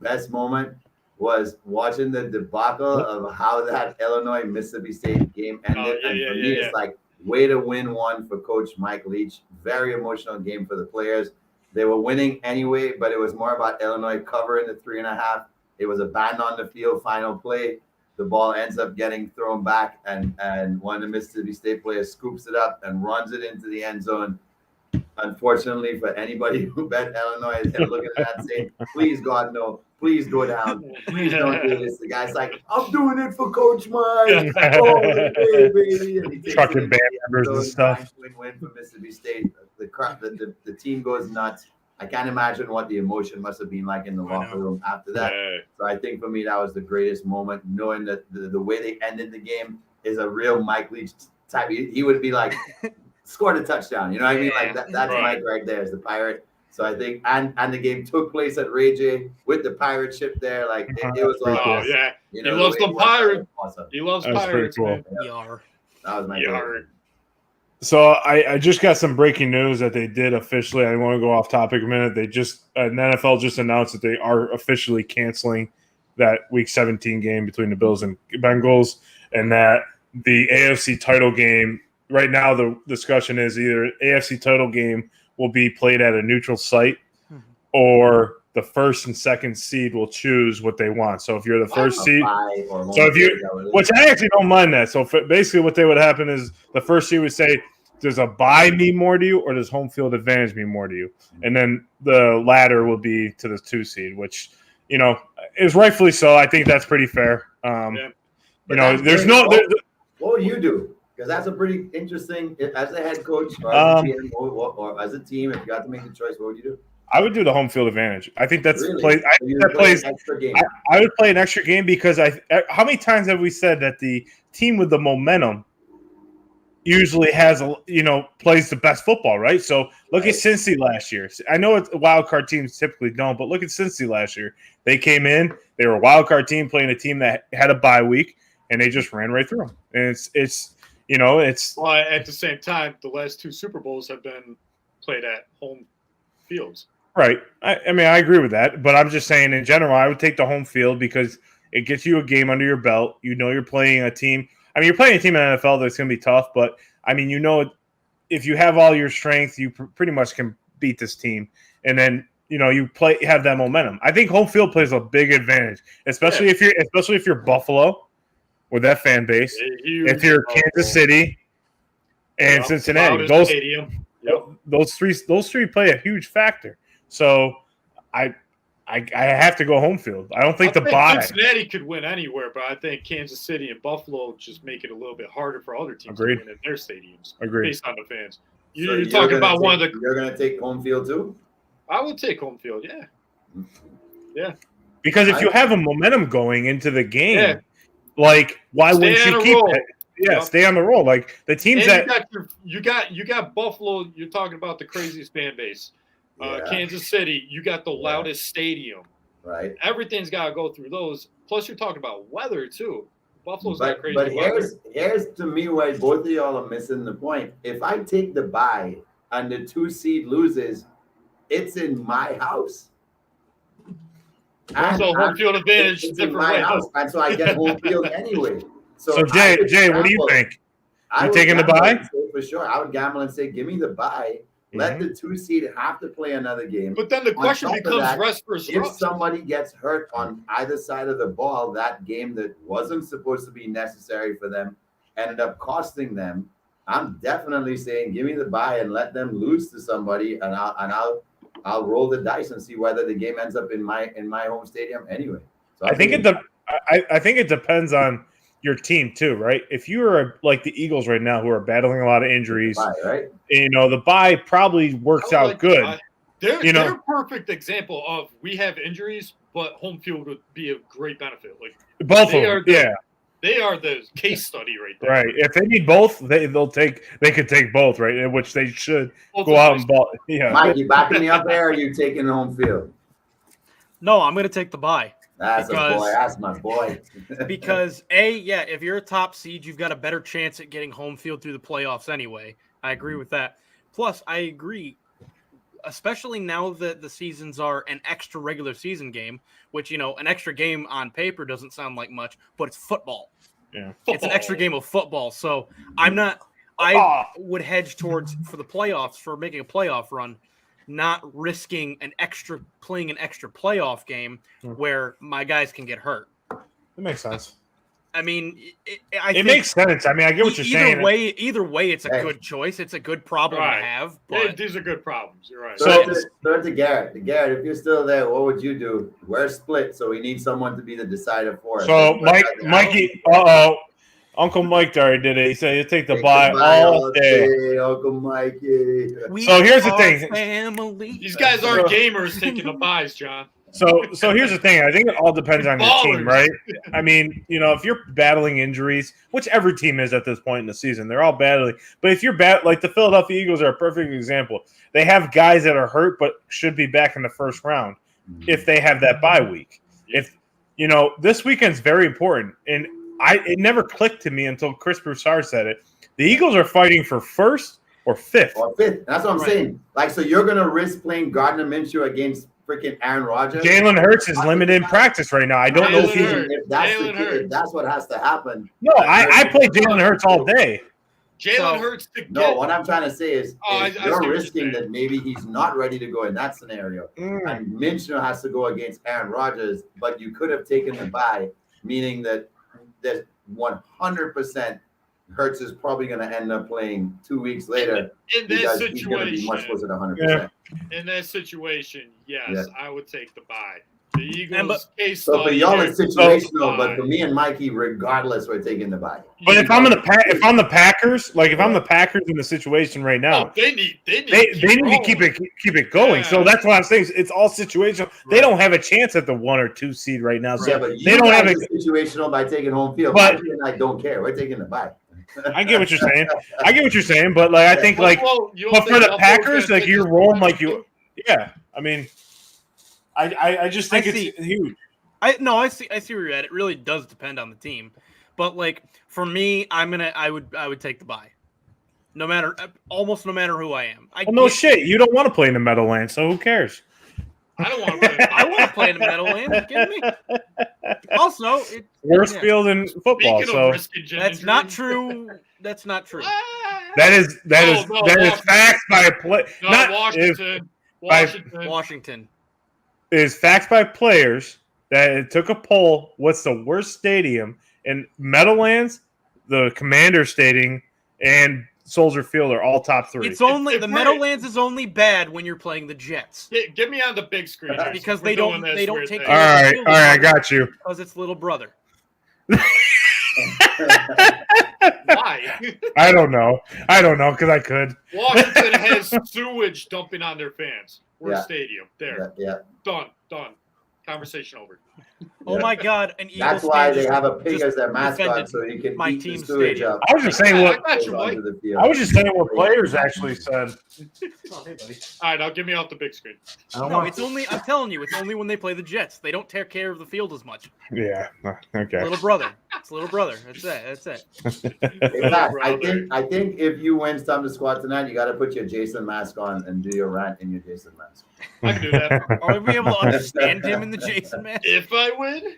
best moment was watching the debacle of how that Illinois-Mississippi State game ended. It's like, way to win one for Coach Mike Leach. Very emotional game for the players. They were winning anyway, but it was more about Illinois covering the 3.5. It was a band on the field final play. The ball ends up getting thrown back, and one of the Mississippi State players scoops it up and runs it into the end zone. Unfortunately, for anybody who bet Illinois, they're looking at that saying, please, God, no. Please go down. Please don't do this. The guy's like, I'm doing it for Coach Mike. Baby. Trucking band members and stuff. Win for Mississippi State. The team goes nuts. I can't imagine what the emotion must have been like in the locker room after that. Yeah. So I think for me, that was the greatest moment, knowing that the way they ended the game is a real Mike Leach type. He would be like, scored a touchdown. You know what I mean? Like that's Mike right there, is the Pirate. So I think, and the game took place at Ray J with the pirate ship there. Like it was all. Oh yeah, he loves the pirate. Awesome. He loves pirates. Cool. Yeah. That was my favorite. So I just got some breaking news that they did officially. I want to go off topic a minute. They the NFL just announced that they are officially canceling that Week 17 game between the Bills and Bengals, and that the AFC title game. Right now, the discussion is either AFC title game will be played at a neutral site, or the first and second seed will choose what they want. So if you're the first seed, which I actually don't mind that. So basically what they would happen is the first seed would say, does a bye mean more to you, or does home field advantage mean more to you? And then the latter will be to the 2 seed, which, is rightfully so. I think that's pretty fair. There's no. What would you do? Because that's a pretty interesting, as a head coach or as a GM or as a team, if you got to make the choice, what would you do? I would do the home field advantage. I think that's really? Extra game. I would play an extra game because how many times have we said that the team with the momentum usually has plays the best football, right? So look at Cincy last year. I know wild card teams typically don't, but look at Cincy last year. They came in, they were a wild card team playing a team that had a bye week, and they just ran right through them. And it's well, at the same time, the last 2 Super Bowls have been played at home fields. Right. I mean, I agree with that, but I'm just saying in general, I would take the home field because it gets you a game under your belt. You're playing a team. I mean, you're playing a team in the NFL that's going to be tough, but I mean, if you have all your strength, you pretty much can beat this team, and then you have that momentum. I think home field plays a big advantage, especially if you're Buffalo with that fan base. If you're Kansas City and Cincinnati, those three play a huge factor. So I have to go home field. I don't think Cincinnati could win anywhere, but I think Kansas City and Buffalo just make it a little bit harder for other teams to win in their stadiums. Based on the fans. You're talking about one of the. You're going to take home field too? I would take home field, yeah. Yeah. Because if you have a momentum going into the game, like why wouldn't you keep it? Yeah, stay on the roll. Like the teams you got Buffalo. You're talking about the craziest fan base. Kansas City, you got the loudest stadium. Right. Everything's got to go through those. Plus, you're talking about weather too. Buffalo's got crazy weather. But here's to me why both of y'all are missing the point. If I take the bye and the 2 seed loses, it's in my house. So home field advantage it's in my house, and so I get home field anyway. So Jay, what do you think? You taking the bye? For sure, I would gamble and say, give me the bye. Let the 2 seed have to play another game. But then the question becomes rest versus if somebody gets hurt on either side of the ball, that game that wasn't supposed to be necessary for them ended up costing them. I'm definitely saying, give me the bye and let them lose to somebody, and I'll roll the dice and see whether the game ends up in my home stadium anyway. So I think it depends on your team too, right? If you are like the Eagles right now, who are battling a lot of injuries, the bye probably works out good. They're a perfect example of we have injuries, but home field would be a great benefit. Like both of them, they are the case study right there. Right. If they need both, they could take both, right? In which they should go out and ball. Yeah. Mike, you backing me up there, or are you taking the home field? No, I'm going to take the bye. That's my boy. Because if you're a top seed, you've got a better chance at getting home field through the playoffs anyway. I agree with that. Plus, I agree, especially now that the seasons are an extra regular season game, which, an extra game on paper doesn't sound like much, but it's football. Yeah. It's an extra game of football. So I would hedge towards, for the playoffs, for making a playoff run, not risking playing an extra playoff game where my guys can get hurt. That makes sense. I mean, it makes sense. I mean, I get what you're saying. Either way, it's a good choice. It's a good problem to have. But these are good problems. You're right. So to Garrett, if you're still there, what would you do? We're split, so we need someone to be the decider for us. So Mikey, Uncle Mike already did it. He said he'll take the bye all day. Uncle Mikey. So here's the thing. Family. These guys aren't gamers taking the buys, John. So here's the thing. I think it all depends on your team, right? I mean, if you're battling injuries, which every team is at this point in the season, they're all battling. But if you're like the Philadelphia Eagles are a perfect example. They have guys that are hurt but should be back in the first round if they have that bye week. If this weekend's very important, and it never clicked to me until Chris Broussard said it. The Eagles are fighting for first or fifth. That's what I'm saying. Like, so you're gonna risk playing Gardner Minshew against freaking Aaron Rodgers? Jalen Hurts is limited in practice right now. I don't know if that's what has to happen. No, I play Jalen Hurts all day. Jalen Hurts. What I'm trying to say is you're risking that maybe he's not ready to go in that scenario, and Minshew has to go against Aaron Rodgers. But you could have taken the bye, meaning that 100%. Hurts is probably going to end up playing 2 weeks later because he's going to be much closer to 100%. In that situation, yes, I would take the bye. The Eagles case so for y'all it's situational, but for me and Mikey, regardless, we're taking the bye. But if I'm the Packers, if I'm the Packers in the situation right now, they need to keep it going. Yeah. So that's what I'm saying. It's all situational. Right. They don't have a chance at the 1 or 2 seed right now. So but they don't have a situational by taking home field. But I don't care. We're taking the bye. I get what you're saying. But I think but for the Packers, you're rolling I mean. I just think it's huge. I see where you're at. It really does depend on the team, but for me, I would take the bye, almost no matter who I am. No shit, you don't want to play in the Meadowlands, so who cares? I don't want to play. I want to play in the Meadowlands. Are you kidding me? Also, worst field in football. So that's not true. That's not true. That is Washington. facts by play. No, not Washington. Washington. Is facts by players that it took a poll. What's the worst stadium? And Meadowlands, the Commander Stadium, and Soldier Field are all top 3. It's only the Meadowlands is only bad when you're playing the Jets. Get me on the big screen because they don't take care of the field. All right, I got you. Because it's little brother. Why? I don't know because I could. Washington has sewage dumping on their fans. We're stadium. There. Yeah. Done. Conversation over. Oh my God! An Eagles That's why they have a pig as their mascot, so he can eat the sewage up. I was just saying what players actually said. Oh, hey, buddy. All right, now get me off the big screen. It's only. I'm telling you, it's only when they play the Jets. They don't take care of the field as much. Yeah. Okay. Little brother. It's little brother. That's it. I think if you win Stump the Squad tonight, you got to put your Jason mask on and do your rant in your Jason mask. I can do that. Are we able to understand him in the Jason mask? If I win,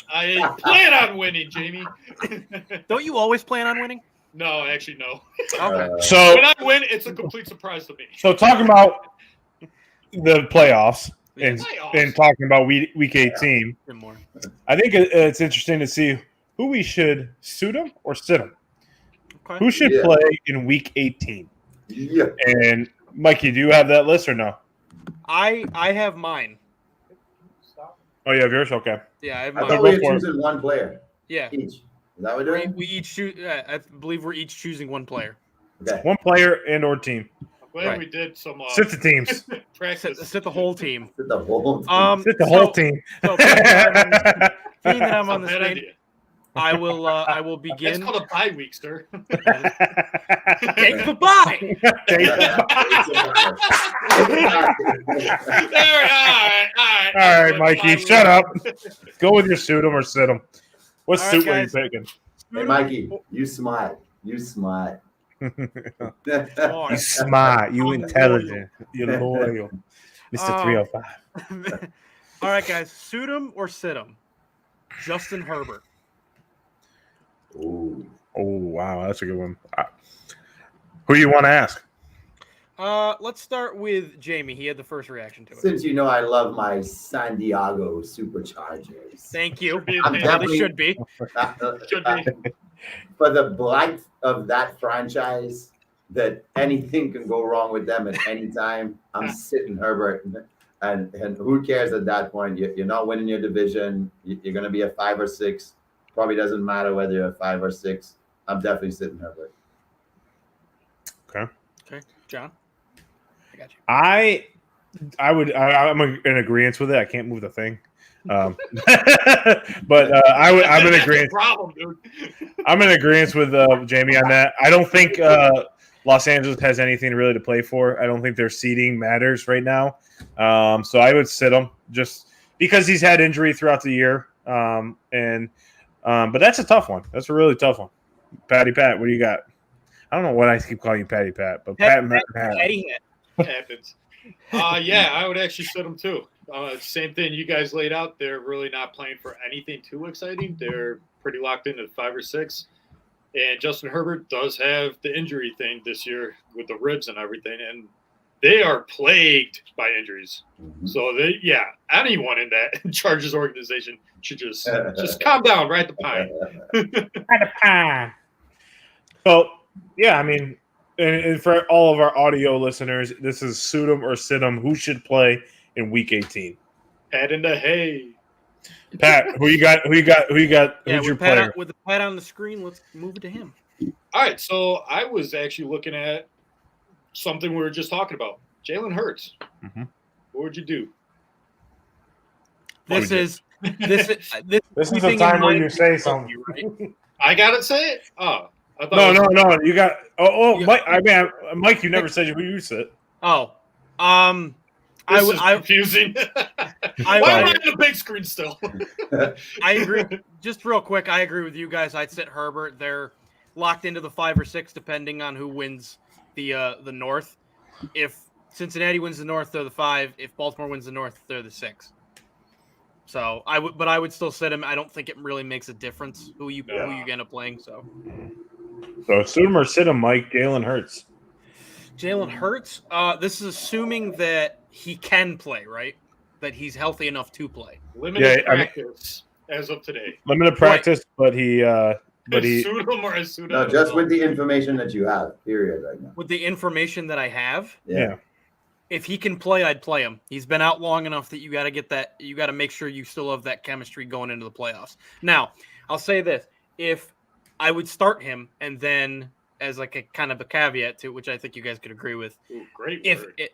I plan on winning, Jamie. Don't you always plan on winning? No, actually, no. Okay. So when I win, it's a complete surprise to me. So talking about the playoffs and talking about week 18, I think it's interesting to see who we should suit them or sit them. Okay. Who should play in week 18? Yeah. And Mikey, do you have that list or no? I have mine. Oh, you have yours? Okay. Yeah, I have mine. mine. I thought we were choosing one player. Yeah. Each. Is that what we're doing? We each choose. I believe we're each choosing one player. Okay. One player and or team. I'm glad we did some sit the teams. Practice. Sit the whole team. Sit the whole team. Sit the whole team. So, being that I'm on the stage, I will begin. It's called a bye week, sir. Take the bye. All right, Mikey, shut up. Go with your suit 'em or sit 'em. What suit were you picking? Hey, Mikey, you smart. You smart. You smart. You intelligent. You're loyal. Mr. 305. All right, guys, suit 'em or sit 'em. Justin Herbert. Ooh. Oh, wow. That's a good one. Who do you want to ask? Let's start with Jamie. He had the first reaction to it. Since you know I love my San Diego Superchargers. Thank you. They should be. Should be. For the blight of that franchise, that anything can go wrong with them at any time, I'm sitting Herbert. And who cares at that point? You're not winning your division. You're going to be a 5 or 6. Probably doesn't matter whether you're a 5 or 6. I'm definitely sitting Herbert. Okay. John? I got you. I'm in agreement with it. I can't move the thing. But I'm in agreement. Problem, dude. I'm in agreement with Jamie on that. I don't think Los Angeles has anything really to play for. I don't think their seeding matters right now. So I would sit him just because he's had injury throughout the year. But that's a tough one. That's a really tough one. Patty Pat, what do you got? I don't know what I keep calling you Patty Pat, but Pat happens. Yeah, I would actually sit them too. Same thing you guys laid out. They're really not playing for anything too exciting. They're pretty locked into 5 or 6. And Justin Herbert does have the injury thing this year with the ribs and everything, and they are plagued by injuries. Mm-hmm. So anyone in that Chargers organization should just calm down, right? The pine. So yeah, I mean, and for all of our audio listeners, this is suit 'em or sit 'em. Who should play in Week 18? Pat in the hay. Pat, who you got? Who's your player? With the Pat on the screen, let's move it to him. All right, so I was actually looking at something we were just talking about. Jalen Hurts. Mm-hmm. What would you do? This is the time where you say something. Right? I gotta say it. Oh, I thought no. You got. Mike. I mean, Mike. You never said who you said. Oh, This is confusing. Why am I on the big screen still? I agree. Just real quick, I agree with you guys. I'd sit Herbert. They're locked into the 5 or 6, depending on who wins the North. If Cincinnati wins the North, they're the 5. If Baltimore wins the North, they're the 6. So I would still sit him. I don't think it really makes a difference who you end up playing. So So sit him or sit him, Mike. Jalen Hurts. Jalen Hurts. This is assuming that he can play, right? That he's healthy enough to play. Limited practice as of today. Limited practice, but he. Suit him or I suit him. No, just with the information that you have. Period. Right now. With the information that I have. Yeah. If he can play, I'd play him. He's been out long enough that you got to get that. You got to make sure you still have that chemistry going into the playoffs. Now, I'll say this: if I would start him, and then as like a kind of a caveat to which I think you guys could agree with. Ooh, great.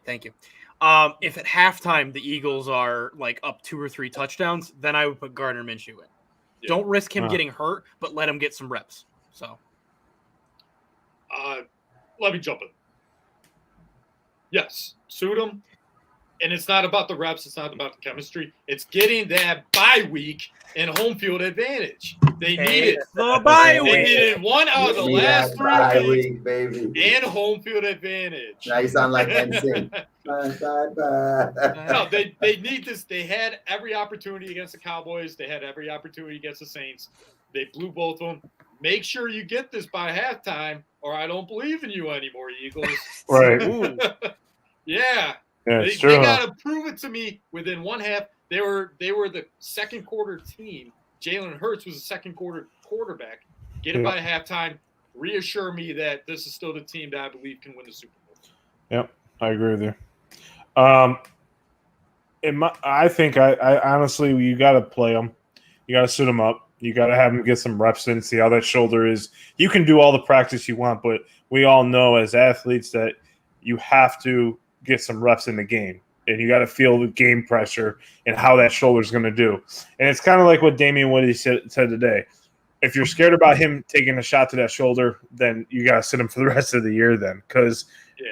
Thank you. If at halftime the Eagles are like up 2 or 3 touchdowns, then I would put Gardner Minshew in. Yeah. Don't risk him getting hurt, but let him get some reps. So, let me jump in. Yes, suit him. And it's not about the reps. It's not about the chemistry. It's getting that bye week and home field advantage. They need it. The bye week. They needed 1 out of the last 3 weeks, baby. And home field advantage. Now you sound like NSYNC. No, they need this. They had every opportunity against the Cowboys. They had every opportunity against the Saints. They blew both of them. Make sure you get this by halftime, or I don't believe in you anymore, Eagles. Right. Yeah. They got to prove it to me within 1 half. They were the second quarter team. Jalen Hurts was the second quarter quarterback. Get it by halftime. Reassure me that this is still the team that I believe can win the Super Bowl. Yep, I agree with you. I think I honestly, you got to play him. You got to suit him up. You got to have him get some reps in, see how that shoulder is. You can do all the practice you want, but we all know as athletes that you have to get some reps in the game, and you got to feel the game pressure and how that shoulder is going to do. And it's kind of like what Damian Woody said today. If you're scared about him taking a shot to that shoulder, then you got to sit him for the rest of the year then, because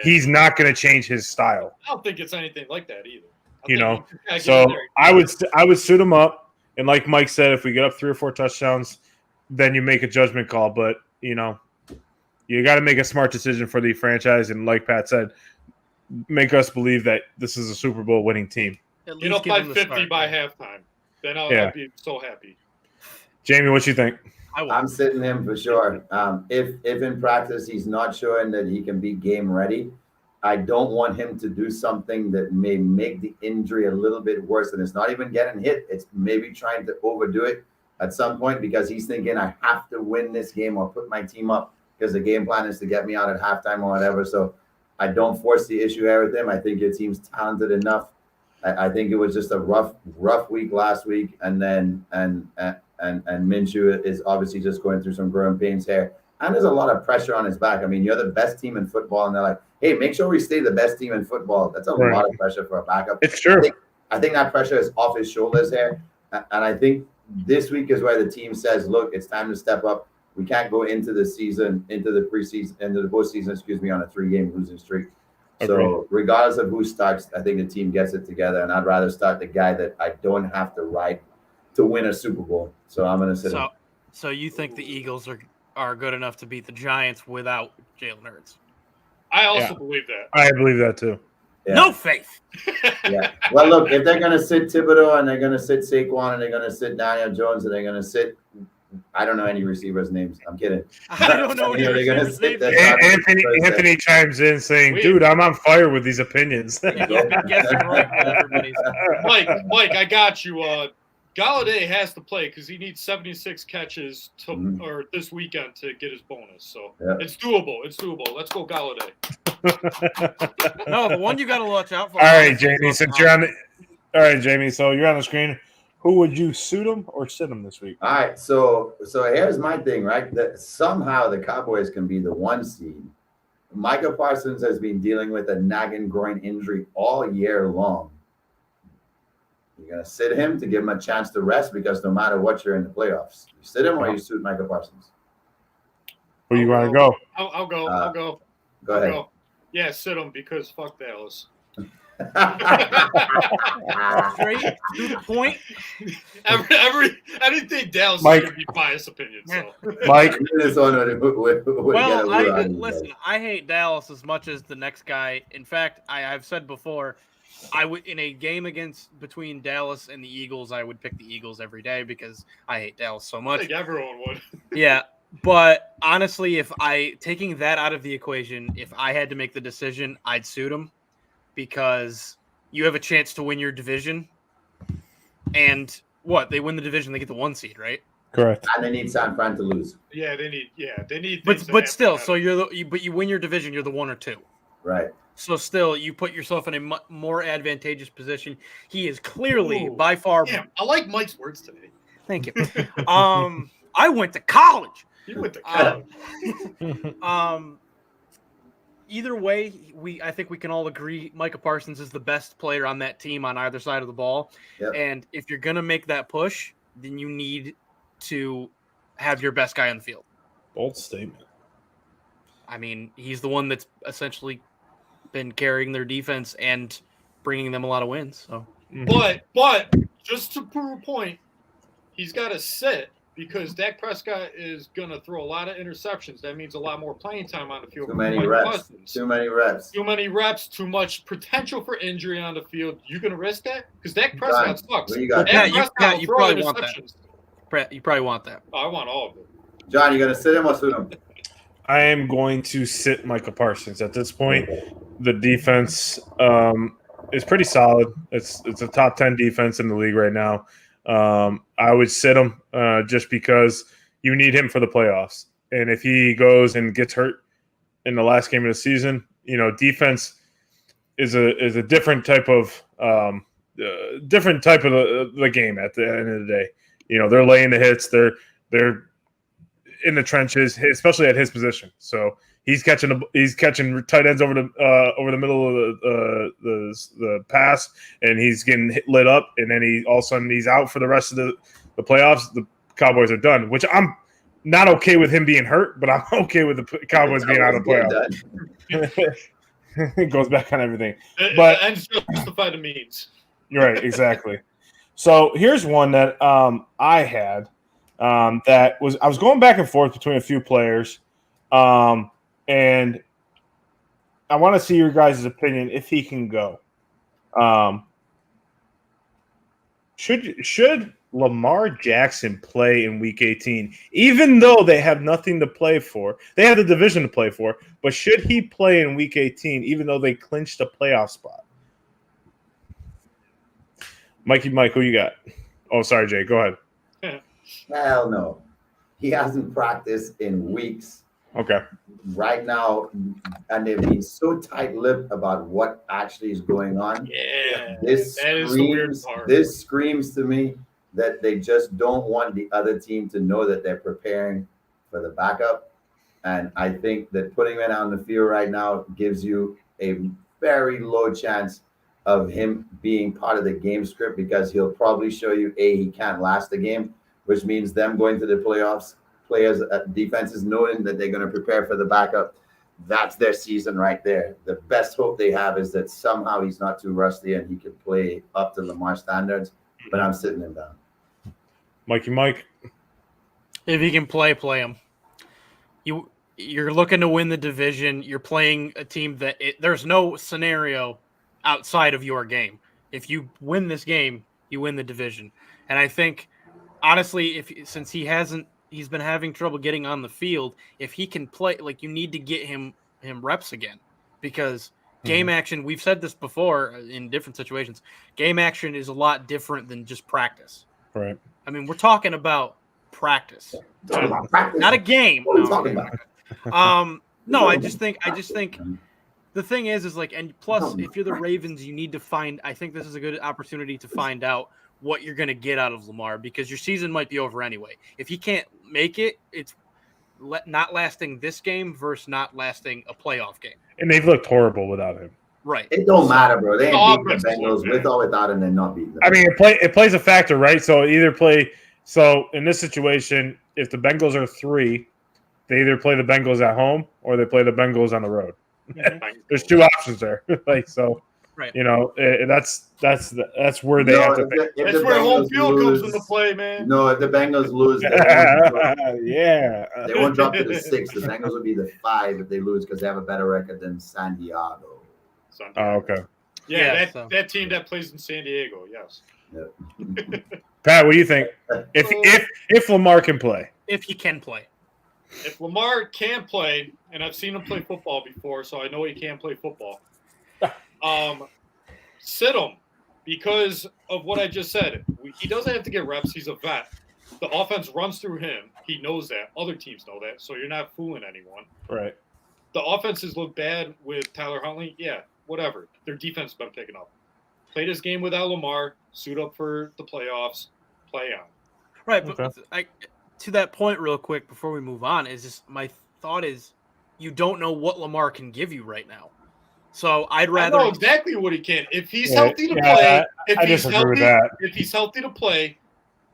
he's not going to change his style. I don't think it's anything like that either. So I would suit him up, and like Mike said, if we get up 3 or 4 touchdowns, then you make a judgment call. But you got to make a smart decision for the franchise, and like Pat said, make us believe that this is a Super Bowl winning team. Get up by 50 by halftime. Then I'll be so happy. Jamie, what you think? I'm sitting him for sure. If in practice he's not showing that he can be game ready, I don't want him to do something that may make the injury a little bit worse. And it's not even getting hit. It's maybe trying to overdo it at some point because he's thinking I have to win this game or put my team up because the game plan is to get me out at halftime or whatever. So I don't force the issue here with him. I think your team's talented enough. I think it was just a rough week last week, and then and Minshew is obviously just going through some growing pains here, and there's a lot of pressure on his back. I mean, you're the best team in football, and they're like, "Hey, make sure we stay the best team in football." That's a lot of pressure for a backup. It's true. I think that pressure is off his shoulders here, and I think this week is where the team says, "Look, it's time to step up. We can't go into the season, into the postseason, on a 3-game losing streak." So regardless of who starts, I think the team gets it together, and I'd rather start the guy that I don't have to ride to win a Super Bowl. So I'm going to sit him. So you think the Eagles are good enough to beat the Giants without Jalen Hurts? I also believe that. I believe that too. Yeah. No faith. Yeah. Well, look, if they're going to sit Thibodeau and they're going to sit Saquon and they're going to sit Daniel Jones and they're going to sit – I don't know any receivers' names. I'm kidding. I don't know any receivers' names. Anthony chimes in saying, "Dude, I'm on fire with these opinions." Mike, I got you. Galladay has to play because he needs 76 catches or this weekend to get his bonus. So it's doable. It's doable. Let's go, Galladay. No, the one you got to watch out for. All right, Jamie. Jamie. So you're on the screen. Who would you suit him or sit him this week? All right, so here's my thing, right? That somehow the Cowboys can be the 1 seed. Micah Parsons has been dealing with a nagging groin injury all year long. You're going to sit him to give him a chance to rest because no matter what, you're in the playoffs. You sit him or you suit Micah Parsons? Where you want to go? I'll go. Go ahead. Yeah, sit him because fuck Dallas. Straight to the point. Anything Dallas is Mike, going to be biased opinion. So. Mike, listen. I hate Dallas as much as the next guy. In fact, I've said before, I would in a game between Dallas and the Eagles, I would pick the Eagles every day because I hate Dallas so much. I think everyone would. Yeah, but honestly, if taking that out of the equation, if I had to make the decision, I'd suit him because you have a chance to win your division. And they win the division, they get the 1 seed, right? Correct. And they need San Fran to lose. Yeah, they need. But still, so you win your division, you're the 1 or 2. Right. So still, you put yourself in a more advantageous position. He is clearly by far. Damn, I like Mike's words today. Thank you. I went to college. You went to college. Either way, I think we can all agree Micah Parsons is the best player on that team on either side of the ball. Yep. And if you're gonna make that push, then you need to have your best guy on the field. Bold statement. I mean, he's the one that's essentially been carrying their defense and bringing them a lot of wins. So, but just to prove a point, he's got to sit because Dak Prescott is going to throw a lot of interceptions. That means a lot more playing time on the field. Too many reps. Too many reps. Too much potential for injury on the field. You going to risk that? Because Dak Prescott sucks. What you got? You probably want that. You probably want that. I want all of it. John, you going to sit him or suit him? I am going to sit Micah Parsons. At this point, the defense is pretty solid. It's a top 10 defense in the league right now. I would sit him just because you need him for the playoffs. And if he goes and gets hurt in the last game of the season, defense is a different type of the game at the end of the day. They're laying the hits. They're in the trenches, especially at his position. So he's catching tight ends over the middle of the pass, and he's getting lit up, and then all of a sudden he's out for the rest of the playoffs. The Cowboys are done, which I'm not okay with him being hurt, but I'm okay with the Cowboys being out of the playoffs. It goes back on everything. But ends justify the means. Right, exactly. So here's one that I had. I was going back and forth between a few players, and I want to see your guys' opinion if he can go. Should Lamar Jackson play in Week 18, even though they have nothing to play for? They have the division to play for, but should he play in Week 18, even though they clinched a playoff spot? Mike, who you got? Oh, sorry, Jay. Go ahead. Hell no. He hasn't practiced in weeks. Okay. Right now, and they've been so tight-lipped about what actually is going on. Yeah. This screams to me that they just don't want the other team to know that they're preparing for the backup. And I think that putting him on the field right now gives you a very low chance of him being part of the game script, because he'll probably show you, he can't last the game, which means them going to the playoffs, players, defenses knowing that they're going to prepare for the backup. That's their season right there. The best hope they have is that somehow he's not too rusty and he can play up to Lamar standards, but I'm sitting him down. Mike. If he can play him. You're looking to win the division. You're playing a team that there's no scenario outside of your game. If you win this game, you win the division. And I think, honestly, since he's been having trouble getting on the field, if he can play, you need to get him reps again, because game action, we've said this before in different situations, game action is a lot different than just practice. Right. I mean, we're talking about practice. Not a game. What are we talking about? No, I just think the thing is and plus, if you're the Ravens, you need to I think this is a good opportunity to find out what you're going to get out of Lamar, because your season might be over anyway. If he can't make it, it's not lasting this game versus not lasting a playoff game. And they've looked horrible without him. Right. It don't matter, bro. They ain't beating the Bengals with or without him. They're not beating them. I mean, it plays a factor, right? So So in this situation, if the Bengals are 3, they either play the Bengals at home or they play the Bengals on the road. There's 2 options there. Right. That's where they have to pick. That's where home field comes into play, man. No, if the Bengals lose, they won't drop to the 6. The Bengals will be the 5 if they lose, because they have a better record than San Diego. Oh, okay. Yeah, that team that plays in San Diego, yes. Pat, what do you think? If Lamar can play, if he can play, if Lamar can play, and I've seen him play football before, so I know he can play football. Sit him because of what I just said. He doesn't have to get reps. He's a vet. The offense runs through him. He knows that. Other teams know that, so you're not fooling anyone. Right. The offenses look bad with Tyler Huntley. Yeah, whatever. Their defense has been picking up. Play this game without Lamar. Suit up for the playoffs. Play on. Right, but to that point, real quick before we move on, is just my thought is you don't know what Lamar can give you right now. So I'd rather I know exactly what he can. If he's healthy to play, if he's healthy to play,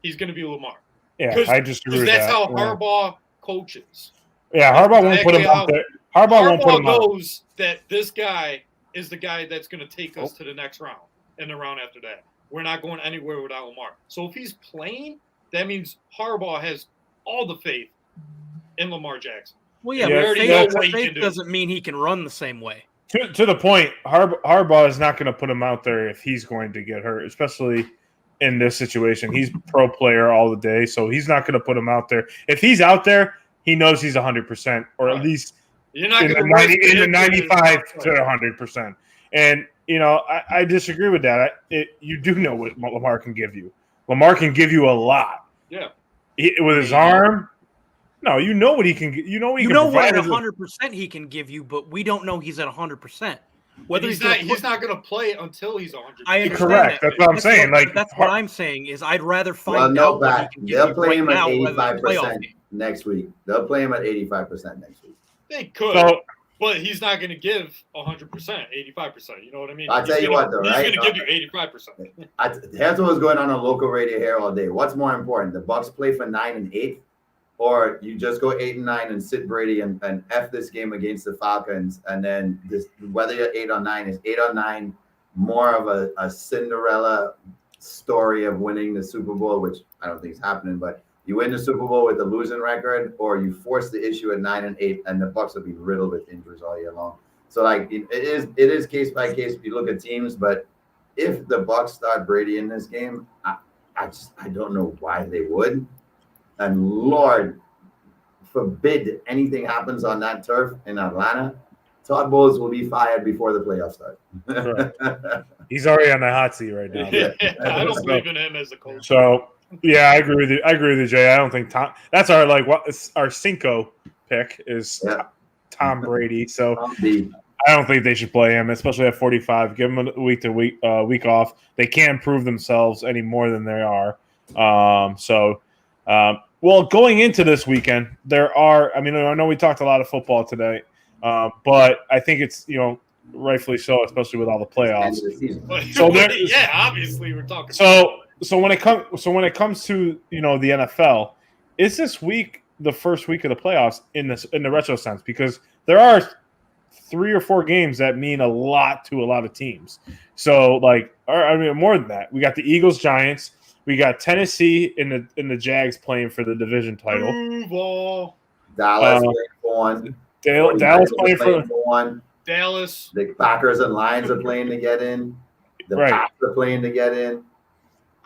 he's going to be Lamar. Yeah, I just agree with that. That's how Harbaugh coaches. Yeah, Harbaugh won't put him out there. Harbaugh knows that this guy is the guy that's going to take us to the next round and the round after that. We're not going anywhere without Lamar. So if he's playing, that means Harbaugh has all the faith in Lamar Jackson. Well, yeah, but faith doesn't mean he can run the same way. To the point, Harbaugh is not going to put him out there if he's going to get hurt, especially in this situation. He's pro player all the day, so he's not going to put him out there. If he's out there, he knows he's 100%, or at least in the 95 to 100%. And, I disagree with that. You do know what Lamar can give you. Lamar can give you a lot. Yeah. With his arm. No, you know what he can. You know what 100% he can give you, but we don't know he's at 100%. Whether he's not going to play until he's 100%. I understand correct. That's what I'm saying. That's what I'm saying is I'd rather find out. They'll play him at 85% next week. They'll play him at 85% next week. They could, but he's not going to give 100%, 85%. You know what I mean? I'll tell you what, though, right? He's going to give you 85%. That's what was going on local radio here all day. What's more important, the Bucs play for 9 and 8? Or you just go 8 and 9 and sit Brady and F this game against the Falcons, and then whether you're 8 or 9 is 8 or 9 more of a Cinderella story of winning the Super Bowl, which I don't think is happening, but you win the Super Bowl with a losing record, or you force the issue at 9 and 8, and the Bucs will be riddled with injuries all year long. So it is case by case if you look at teams, but if the Bucs start Brady in this game, I don't know why they would. And Lord forbid anything happens on that turf in Atlanta, Todd Bowles will be fired before the playoffs start. Right. He's already on the hot seat right now. I don't believe in him as a coach. So yeah, I agree with you. I agree with you, Jay. I don't think that's our Cinco pick is Tom Brady. So I don't think they should play him, especially at 45. Give him a week off. They can't prove themselves any more than they are. Well, going into this weekend, I know we talked a lot of football today, but I think it's, rightfully so, especially with all the playoffs. So obviously we're talking. So when it comes to, the NFL, is this week the first week of the playoffs in the retro sense? Because there are 3 or 4 games that mean a lot to a lot of teams. So more than that, we got the Eagles, Giants. We got Tennessee in the Jags playing for the division title. Dallas playing for one. Dallas playing for one. Dallas. The Packers and Lions are playing to get in. The Pats are playing to get in.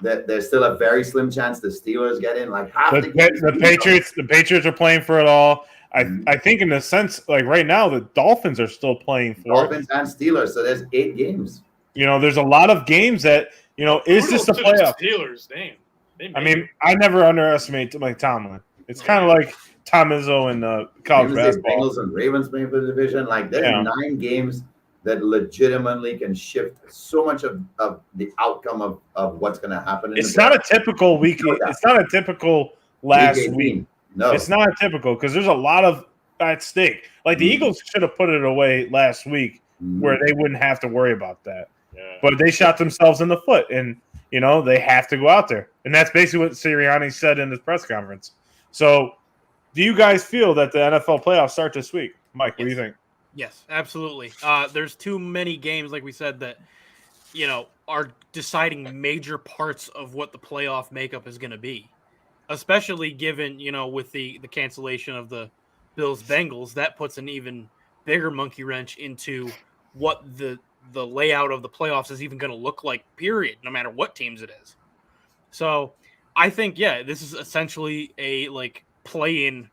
There's still a very slim chance the Steelers get in. The Patriots are playing for it all. I think in a sense, right now, the Dolphins are still playing for Dolphins and Steelers. So there's 8 games. There's a lot of games that. Is this the playoff? Steelers, damn. I never underestimate Mike Tomlin. It's kind of like Tom Izzo in college basketball. Bengals and Ravens playing for the division. There's 9 games that legitimately can shift so much of the outcome of what's going to happen. It's not a typical week. It's not a typical last week. No, it's not a typical because there's a lot of at stake. The Eagles should have put it away last week where they wouldn't have to worry about that. Yeah. But they shot themselves in the foot, and they have to go out there, and that's basically what Sirianni said in his press conference. So, do you guys feel that the NFL playoffs start this week, Mike? What do you think? Yes, absolutely. There's too many games, like we said, that are deciding major parts of what the playoff makeup is going to be, especially given with the cancellation of the Bills-Bengals, that puts an even bigger monkey wrench into what the layout of the playoffs is even going to look like, period, no matter what teams it is. So I think, this is essentially a play-in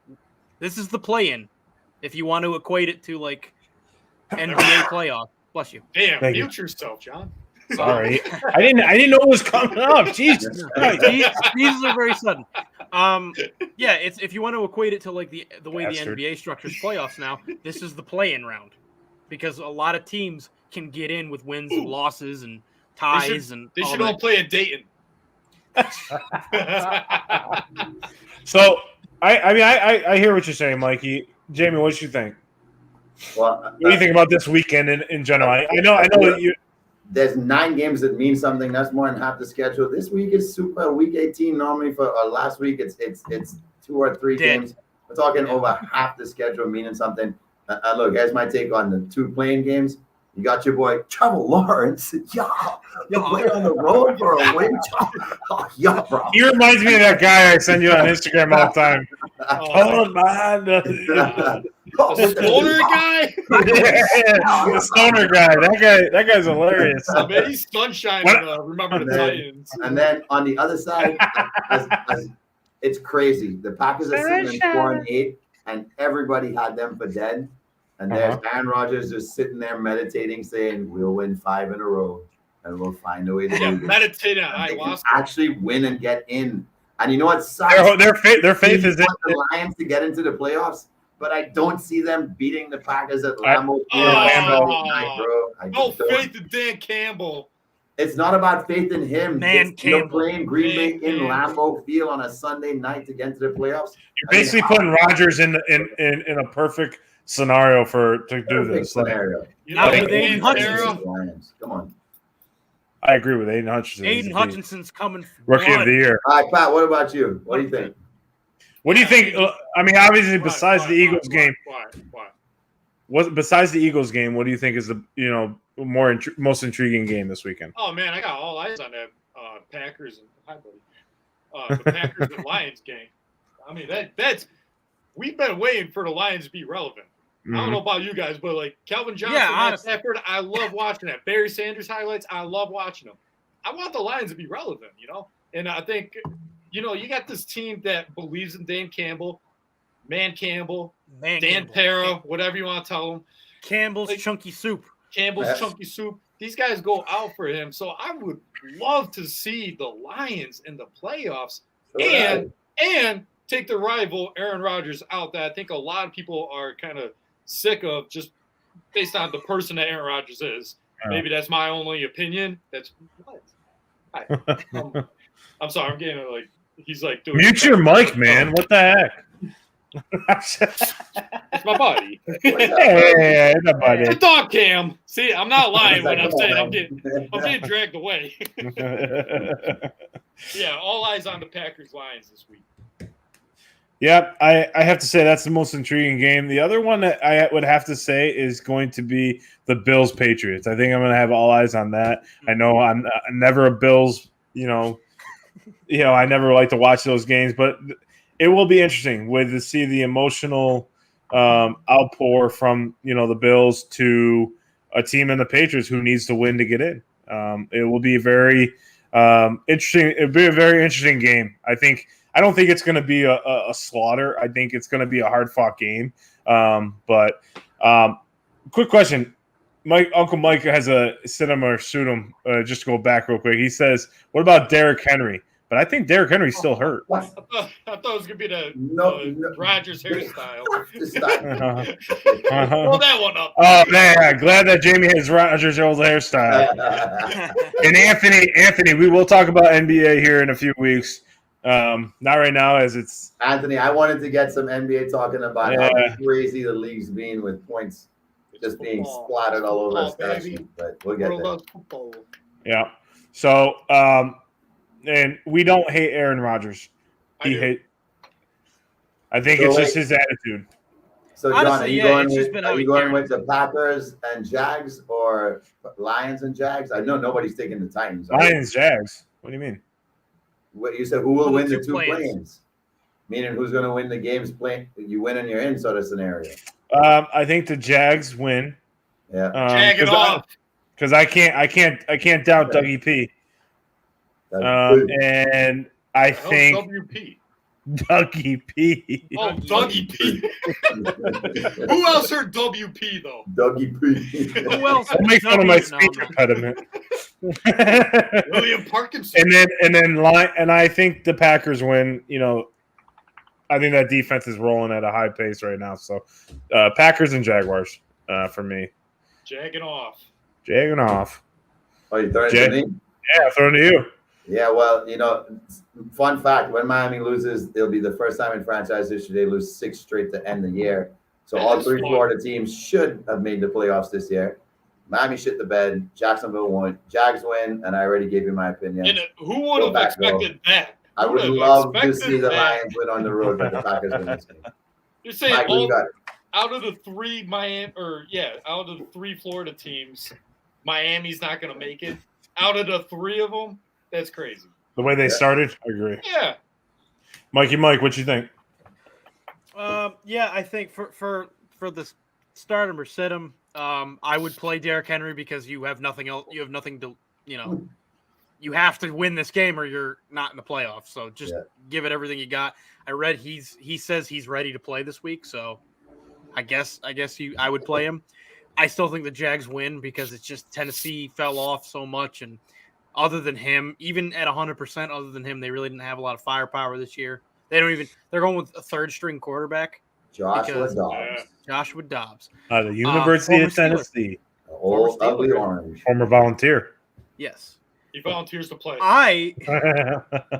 This is the play-in. If you want to equate it to like NBA playoff. Bless you. Damn, Thank mute yourself, John. Sorry, I didn't know it was coming up. Jesus Christ. These are very sudden. Yeah, it's if you want to equate it to like the way Bastard. the NBA structures playoffs now, this is the play-in round because a lot of teams can get in with wins and losses and ties and They should all play in Dayton. So I hear what you're saying, Mikey. Jamie, what do you think? Well, What do you think about this weekend in general? I know that you. There's 9 games that mean something. That's more than half the schedule. This week is super. Week 18 normally for last week it's 2 or 3 games. We're talking over half the schedule meaning something. Look, here's my take on the 2 playing games. You got your boy Trevor Lawrence. Yeah, you're playing on the road for a win. Oh, yeah, bro. He reminds me of that guy I send you on Instagram all the time. Oh man, The stoner guy? the stoner guy. That guy's hilarious. Oh, man, he's sunshine. Remember the Titans. And then on the other side, it's crazy. The Packers are sitting in 4-8, and everybody had them for dead. And there's Aaron Rodgers just sitting there meditating, saying, "We'll win 5 in a row, and we'll find a way to do this." Meditating on They can ayahuasca. actually win and get in. And you know what sucks? Their faith is in the Lions to get into the playoffs, but I don't see them beating the Packers at Lambeau Field. No faith in Dan Campbell. It's not about faith in him. You're playing Green Bay in Lambeau Field on a Sunday night to get into the playoffs. You're basically putting Rodgers in a perfect scenario to do this. Scenario. Not with Aiden Hutchinson. Come on. I agree with Aiden Hutchinson. Aiden Hutchinson's coming. Rookie of the year. All right, Pat. What about you? What do you think? What do you think? I mean, obviously, besides the Eagles game, besides the Eagles game, what do you think is the most intriguing game this weekend? Oh man, I got all eyes on that Packers and the Packers and Lions game. I mean that's we've been waiting for the Lions to be relevant. I don't know about you guys, but like Calvin Johnson, Matt Stafford, I love watching that. Barry Sanders highlights, I love watching them. I want the Lions to be relevant, and I think you got this team that believes in Dan Campbell, Dan Para, whatever you want to tell them. Campbell's chunky soup. Chunky soup. These guys go out for him. So I would love to see the Lions in the playoffs and take the rival Aaron Rodgers out that I think a lot of people are kind of sick of just based on the person that Aaron Rodgers is. Maybe that's my only opinion. That's what? I'm sorry. I'm getting like he's like doing mute your mic, man. What the heck? It's my buddy. Hey, buddy. It's a dog cam. See, I'm not lying when I'm saying I'm getting dragged away. Yeah, all eyes on the Packers Lions this week. Yeah, I have to say that's the most intriguing game. The other one that I would have to say is going to be the Bills Patriots. I think I'm going to have all eyes on that. I know I'm never a Bills, I never like to watch those games, but it will be interesting to see the emotional outpour from the Bills to a team in the Patriots who needs to win to get in. It will be very interesting. It'll be a very interesting game. I don't think it's going to be a slaughter. I think it's going to be a hard-fought game. But quick question. Uncle Mike has a cinema pseudonym. Just to go back real quick. He says, what about Derrick Henry? But I think Derrick Henry's still hurt. I thought it was going to be the Rodgers hairstyle. Pull that one up. Oh, man. Glad that Jamie has Rodgers' old hairstyle. And Anthony, we will talk about NBA here in a few weeks. Not right now as it's Anthony. I wanted to get some NBA talking about how crazy the league's been with points just being splattered all over the station, but we'll get there. Yeah. So, and we don't hate Aaron Rodgers. I think it's just his attitude. So, John, honestly, are you going with the Packers and Jags or Lions and Jags? I know nobody's taking the Titans. Lions, Jags. What do you mean? What you said? Who will win the 2 play-ins? Meaning, who's going to win the games? You win and you're in, sort of scenario. I think the Jags win. Yeah, Jag it off. Because I can't doubt Dougie P. And I think WP. Dougie P. Oh, Dougie P. Who else heard WP though? Dougie P. Who else? Don't make fun of my No, speech no. impediment. William Parkinson. And I think the Packers win. You know, I think that defense is rolling at a high pace right now. So, Packers and Jaguars for me. Jagging off. Oh, you throwing it to me? Yeah, throwing to you. Yeah, well, you know, fun fact: when Miami loses, it'll be the first time in franchise history they lose 6 straight to end the year. So all 3 Florida teams should have made the playoffs this year. Miami shit the bed. Jacksonville won. Jags win, and I already gave you my opinion. And who would have expected that? I would love to see the Lions win on the road, but the Packers win this game. You're saying Mike, out of the 3 out of the 3 Florida teams, Miami's not going to make it. Out of the 3 of them, that's crazy. The way they started, I agree. Yeah. Mike, what you think? Yeah, I think for the start him or sit him, I would play Derrick Henry because you have nothing else. You have nothing to, you have to win this game or you're not in the playoffs. So just give it everything you got. I read he says he's ready to play this week, so I guess I would play him. I still think the Jags win because it's just Tennessee fell off so much, and other than him, even at 100%, other than him, they really didn't have a lot of firepower this year. They're going with a 3rd-string quarterback. Joshua Dobbs. The University of Tennessee. Old ugly orange. Former volunteer. Yes. He volunteers to play. I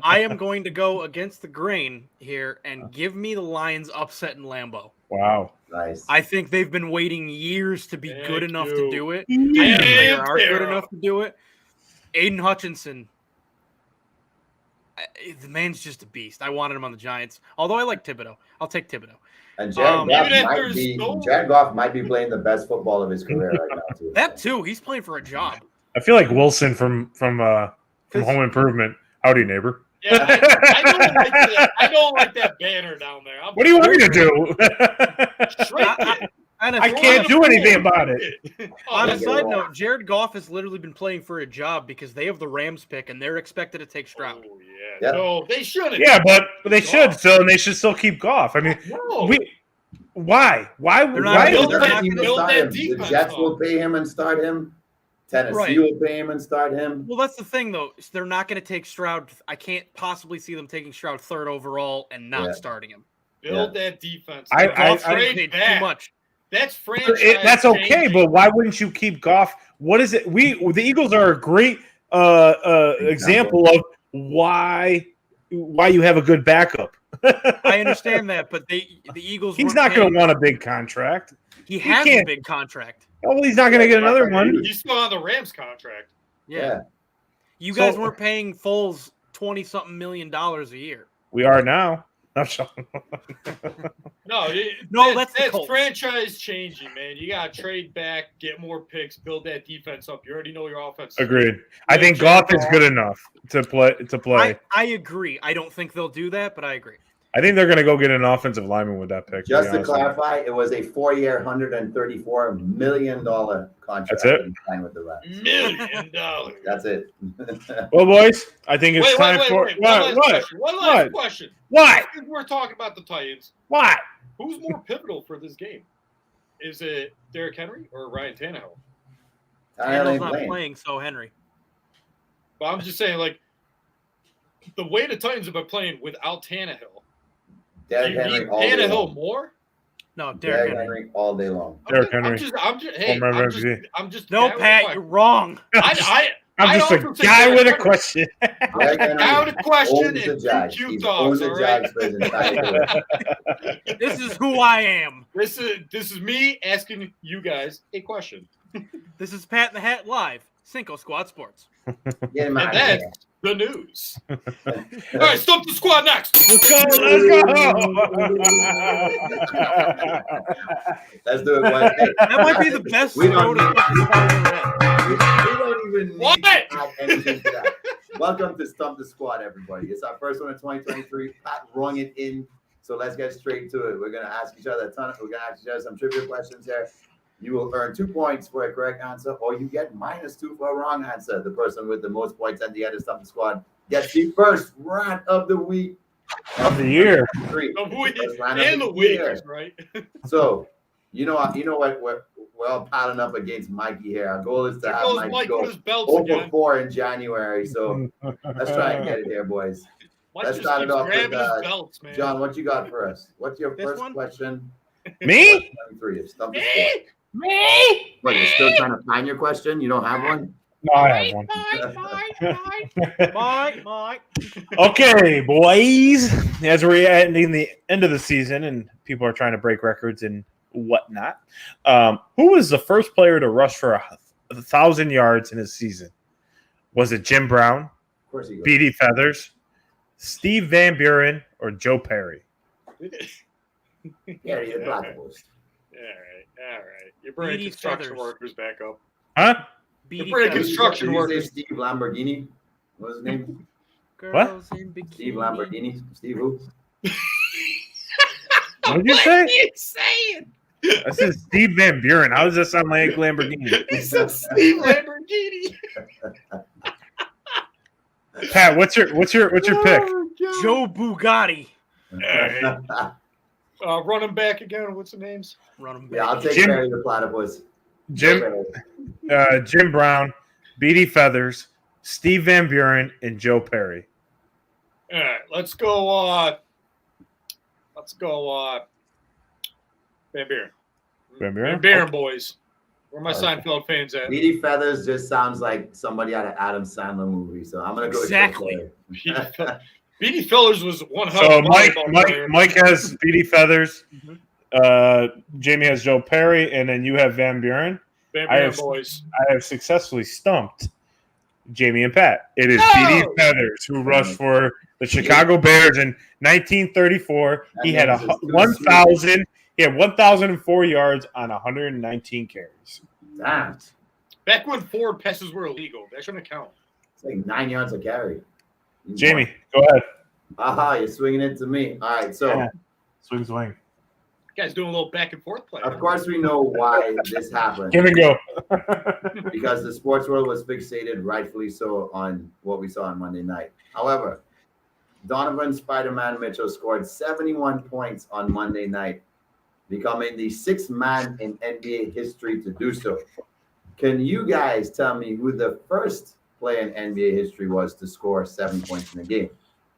am going to go against the grain here and give me the Lions upset in Lambeau. Wow. Nice. I think they've been waiting years to be good enough to do it. Yeah, They are good enough to do it. Aiden Hutchinson, the man's just a beast. I wanted him on the Giants. Although I like Thibodeau. I'll take Thibodeau. And Jared Goff might be playing the best football of his career right now, too. That, too. He's playing for a job. I feel like Wilson from Home Improvement. Howdy, neighbor. Yeah, I don't like that banner down there. What do you want me to do? I can't do anything about it. On a side note, Jared Goff has literally been playing for a job because they have the Rams pick and they're expected to take Stroud. Oh, yeah. No, they shouldn't. Yeah, but they should. So they should still keep Goff. I mean, why? They're not build that defense. The Jets will pay him and start him. Tennessee will pay him and start him. Well, that's the thing, though. They're not going to take Stroud. I can't possibly see them taking Stroud 3rd overall and not starting him. Build that defense. I paid too much. That's franchise. That's okay, but why wouldn't you keep Goff? What is it? The Eagles are a great example of why you have a good backup. I understand that, but the Eagles. He's not going to want a big contract. He has a big contract. Oh, well, he's not going to get another one. He's still on the Rams contract. Yeah. You guys weren't paying Foles $20-something million a year. We are now. No, that's franchise changing, man. You got to trade back, get more picks, build that defense up. You already know your offense. Agreed. I think Goff is good enough to play. I agree. I don't think they'll do that, but I agree. I think they're going to go get an offensive lineman with that pick. Just to clarify, it was a 4-year, $134 million contract. That's it. With the Rams. $1 million. That's it. Well, boys, I think it's time for one last question. What? We're talking about the Titans. What? Who's more pivotal for this game? Is it Derrick Henry or Ryan Tannehill? Tannehill's not playing, so Henry. But I'm just saying, like, the way the Titans have been playing without Tannehill. Derrick Henry all day long. Tannehill more? No, Derrick Henry all day long. Derrick Henry. I'm just. No, Pat, you're wrong. I'm just a guy with a question. I'm a guy with a question and cute dogs. All right. This is who I am. This is me asking you guys a question. This is Pat in the Hat Live, Cinco Squad Sports. And that's the news. All right, Stump the Squad next. Let's go. Let's do it. Hey, that might be the best. We don't even need to add anything to that. Welcome to Stump the Squad, everybody. It's our first one in 2023. Pat rung it in, so let's get straight to it. We're gonna ask each other some trivia questions here. You will earn 2 points for a correct answer, or you get -2 for a wrong answer. The person with the most points at the end of Stump the Squad gets the first rant of the week. of the year. Of week First lineup and of the week, year. right? So, you know what? We're all piling up against Mikey here. Our goal is to There have goes Mike Mike go with his belts over again. 4 in January. So let's try and get it here, boys. Mike Let's just start it keeps off with grabbing his belts, man. John. What you got for us? What's your This first one? question? Me? 23. Stump the Me? score. Me? What, you're still trying to find your question? You don't have one? No, I have one. Mike. Okay, boys. As we're ending the end of the season and people are trying to break records and whatnot, who was the first player to rush for 1,000 yards in a season? Was it Jim Brown, Of course he goes. B.D. Feathers, Steve Van Buren, or Joe Perry? Yeah, he's a platypus. All right. You're bringing B.D. construction Feathers. workers back up. Huh? You're bringing Feathers. construction Did you say workers. Steve Lamborghini? What was his name? Girls in bikini. Steve Lamborghini? Steve who? What did you say? you saying? I said Steve Van Buren. How does that sound like Lamborghini? He said Steve Lamborghini. Pat, what's your pick? Joe Bugatti. Running back again. What's the names? Run him back. Yeah, I'll take Jim- care of the platypus. Jim Brown, B.D. Feathers, Steve Van Buren, and Joe Perry. All right, let's go. Van Buren. Van Buren? Van Buren, boys. Where my Seinfeld fans at? B.D. Feathers just sounds like somebody out of Adam Sandler movie, so I'm gonna go Exactly. with Joe Perry. B.D. Fillers was one hell So of a volleyball player. Mike has B.D. Feathers. Mhm. Jamie has Joe Perry, and then you have Van Buren. Van I Buren, have- boys. I have successfly stumped Jamie and Pat. It is No! B.D. Feathers who rushed for the Chicago Bears in 1934. He had That means it's too 1,000. He had 1,004 yards on 119 carries. Damn, it's Back when forward passes were illegal. That shouldn't count. like 9 yards a carry. Jamie, go ahead. Aha, you're swinging it to me. All right, so Yeah. Swing. You guys doing a little back and forth play. of course we know why this happened. Give and go. Because the sports world was fixated, rightfully so, on what we saw on Monday night. However, Donovan Spider-Man Mitchell scored 71 points on Monday night, becoming the 6th man in NBA history to do so. Can you guys tell me who the first player in NBA history was to score 7 points in a game?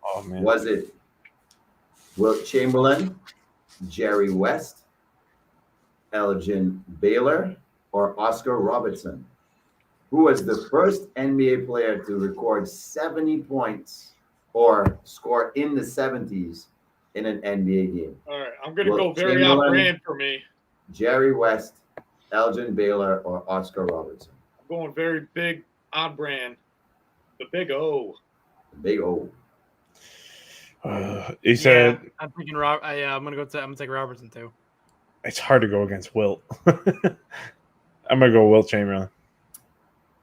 Oh man. Was it Wilt Chamberlain, Jerry West, Elgin Baylor, or Oscar Robertson? Who was the first NBA player to record 70 points or score in the 70s in an NBA game? All right, I'm going to Well, go very Chamberlain- off-brand for me. Jerry West, Elgin Baylor, or Oscar Robertson? I'm going very big on-brand. The big O. Big O. He said I'm thinking I'm gonna take Robertson too. it's hard to go against Wilt. I'm gonna go Wilt Chamberlain.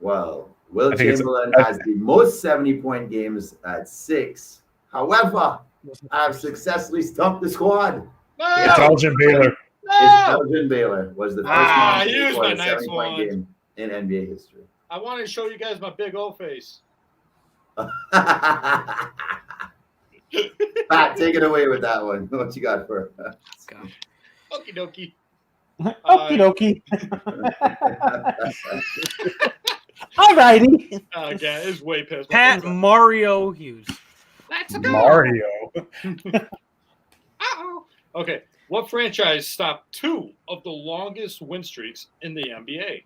Well, Wilt I think it's- Chamberlain has the most 70-point games at 6. However, I've successfully stumped the squad. It's No! Elgin Baylor. Elgin Baylor was the first man to here's score my a next 70-point one. game in NBA history. I wanted to show you guys my big O face. Pat, take it away with that one. What you got for us? Okie dokie. Okie dokie. All righty. Yeah, it's way past. Pat Mario Hughes. Let's go. Mario. Uh-oh. Okay. What franchise stopped 2 of the longest win streaks in the NBA?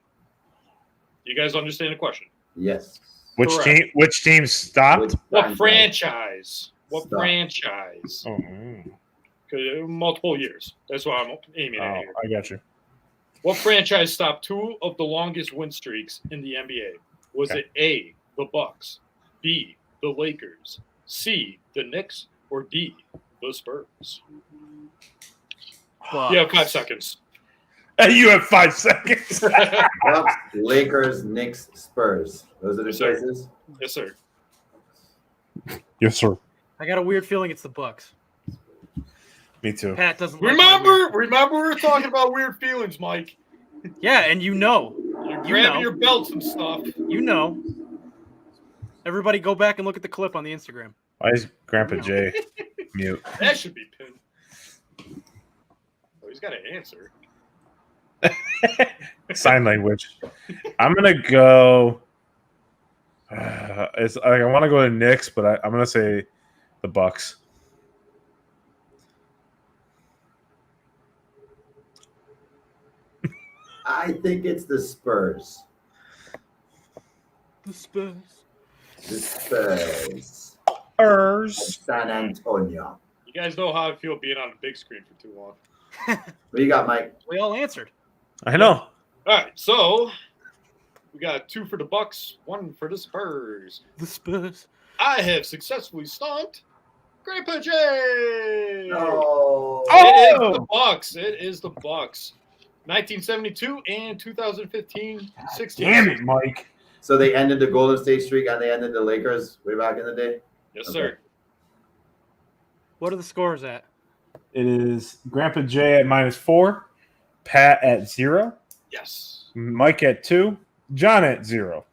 You guys understand the question? Yes. Which team stopped? What franchise? What Stop. franchise? Oh, 'Cause, multiple years. That's what I'm aiming at here. I got you. What franchise stopped 2 of the longest win streaks in the NBA? Was Okay. it A, the Bucks, B, the Lakers, C, the Knicks, or D, the Spurs? You have 5 seconds. You have 5 seconds. Bucks, Lakers, Knicks, Spurs. Those are the Yes, sir. choices. Yes, sir. Yes, sir. I got a weird feeling it's the Bucks. Me too. Pat doesn't. like my weird- Remember, we were talking about weird feelings, Mike. Yeah, and You're You grabbing know. your belts and stuff. you know. Everybody, go back and look at the clip on the Instagram. Why is Grandpa J. Mute. That should be pinned. Oh, he's got to answer. Sign language. I'm gonna go. It's like I want to go to Knicks, but I'm gonna say the Bucks. I think it's the Spurs. The Spurs. The Spurs. Spurs. San Antonio. You guys know how I feel being on the big screen for too long. What you got, Mike? We all answered. I know. All right, so we got 2 for the Bucks, 1 for the Spurs. The Spurs. I have successfully stumped Grandpa J. No. It is the Bucks. It is the Bucks. 1972 and 2015, 16. Damn it, Mike. So they ended the Golden State streak and they ended the Lakers way back in the day? Yes, Okay. sir. What are the scores at? It is Grandpa J at -4, Pat at 0, Yes. Mike at 2, John at 0.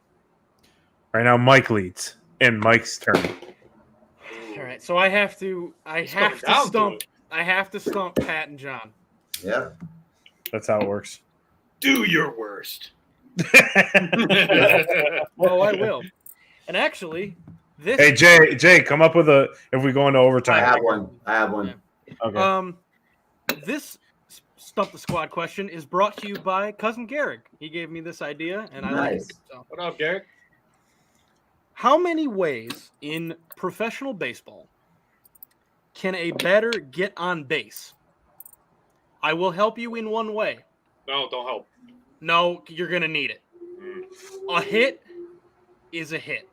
Right now, Mike leads, and Mike's turn. All right, so I have to stump Pat and John. Yeah. That's how it works. Do your worst. Oh, I will. And actually, this Hey, Jay, come up with if we go into overtime. I have one. Okay. This Stump the Squad question is brought to you by Cousin Garrick. He gave me this idea, and I like it. So. What up, Garrett? How many ways in professional baseball can a batter get on base? I will help you in one way. No, don't help. No, you're going to need it. A hit is a hit.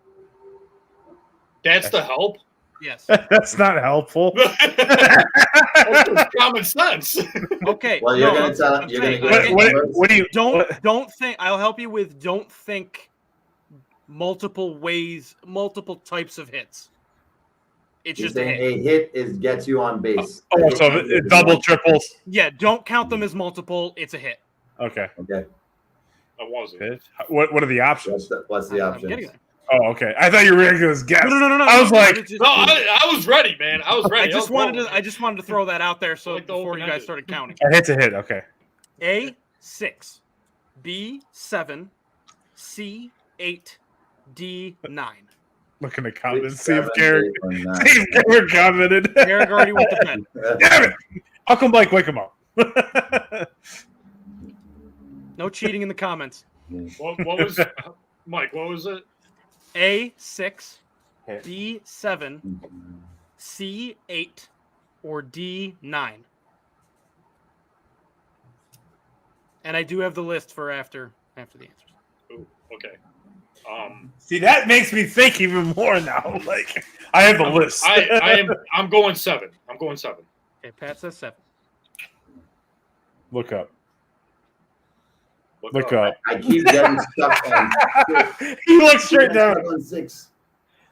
That's the help? Yes. That's not helpful. That's common sense. Okay. Well, you're going to tell him. You're going to get What do you don't think. I'll help you with. Don't think multiple ways, multiple types of hits. It's just a hit. A hit gets you on base. Oh, so double, triples. Yeah, don't count them as multiple. It's a hit. Okay. Okay. That wasn't. What are the options? What's the I'm options? getting there. Oh, okay. I thought you were going to guess. No. I was like, No, I was ready, man. I was ready. I just wanted to throw that out there so Like the before you guys open-ended. started counting. a hit's a hit. Okay. A 6, B 7, C 8, D 9. Looking to comment and 6, see if 7, Garrett 8, or 9. see if Garrett commented. Garrick already went to bed. Damn it! How come Blake wake him up? No cheating in the comments. What was Mike? What was it? A 6, Hit. B 7, C 8, or D 9. And I do have the list for after the answers. Ooh, okay. See, that makes me think even more now. Like, I have the list. I'm going 7. I'm going 7. Okay, Pat says 7. Look up. Look up. I keep getting stuck on 6. He looks straight down.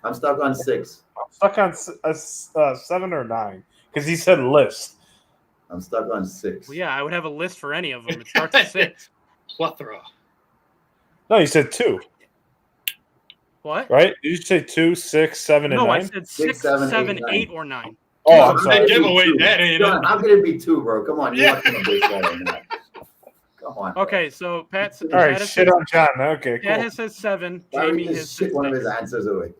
I'm stuck on 6. I'm stuck on 7 or 9 because he said list. I'm stuck on 6. Well, yeah, I would have a list for any of them. It starts with 6. Plethora. No, you said 2, What? right? Did you say 2, 6, 7, and No, 9? I said 6, 6, 7, 7, 8, 8, or 9. Oh, I'm That sorry. giveaway, that ain't John, it. how could it be 2, bro? Come on. You're watching the baseball right now. Come on. Bro. Okay, so Pat. All right, Pat shit on John. Okay, Pat cool. has said 7. Why would Jamie you has just shit said one of 6. his answers away?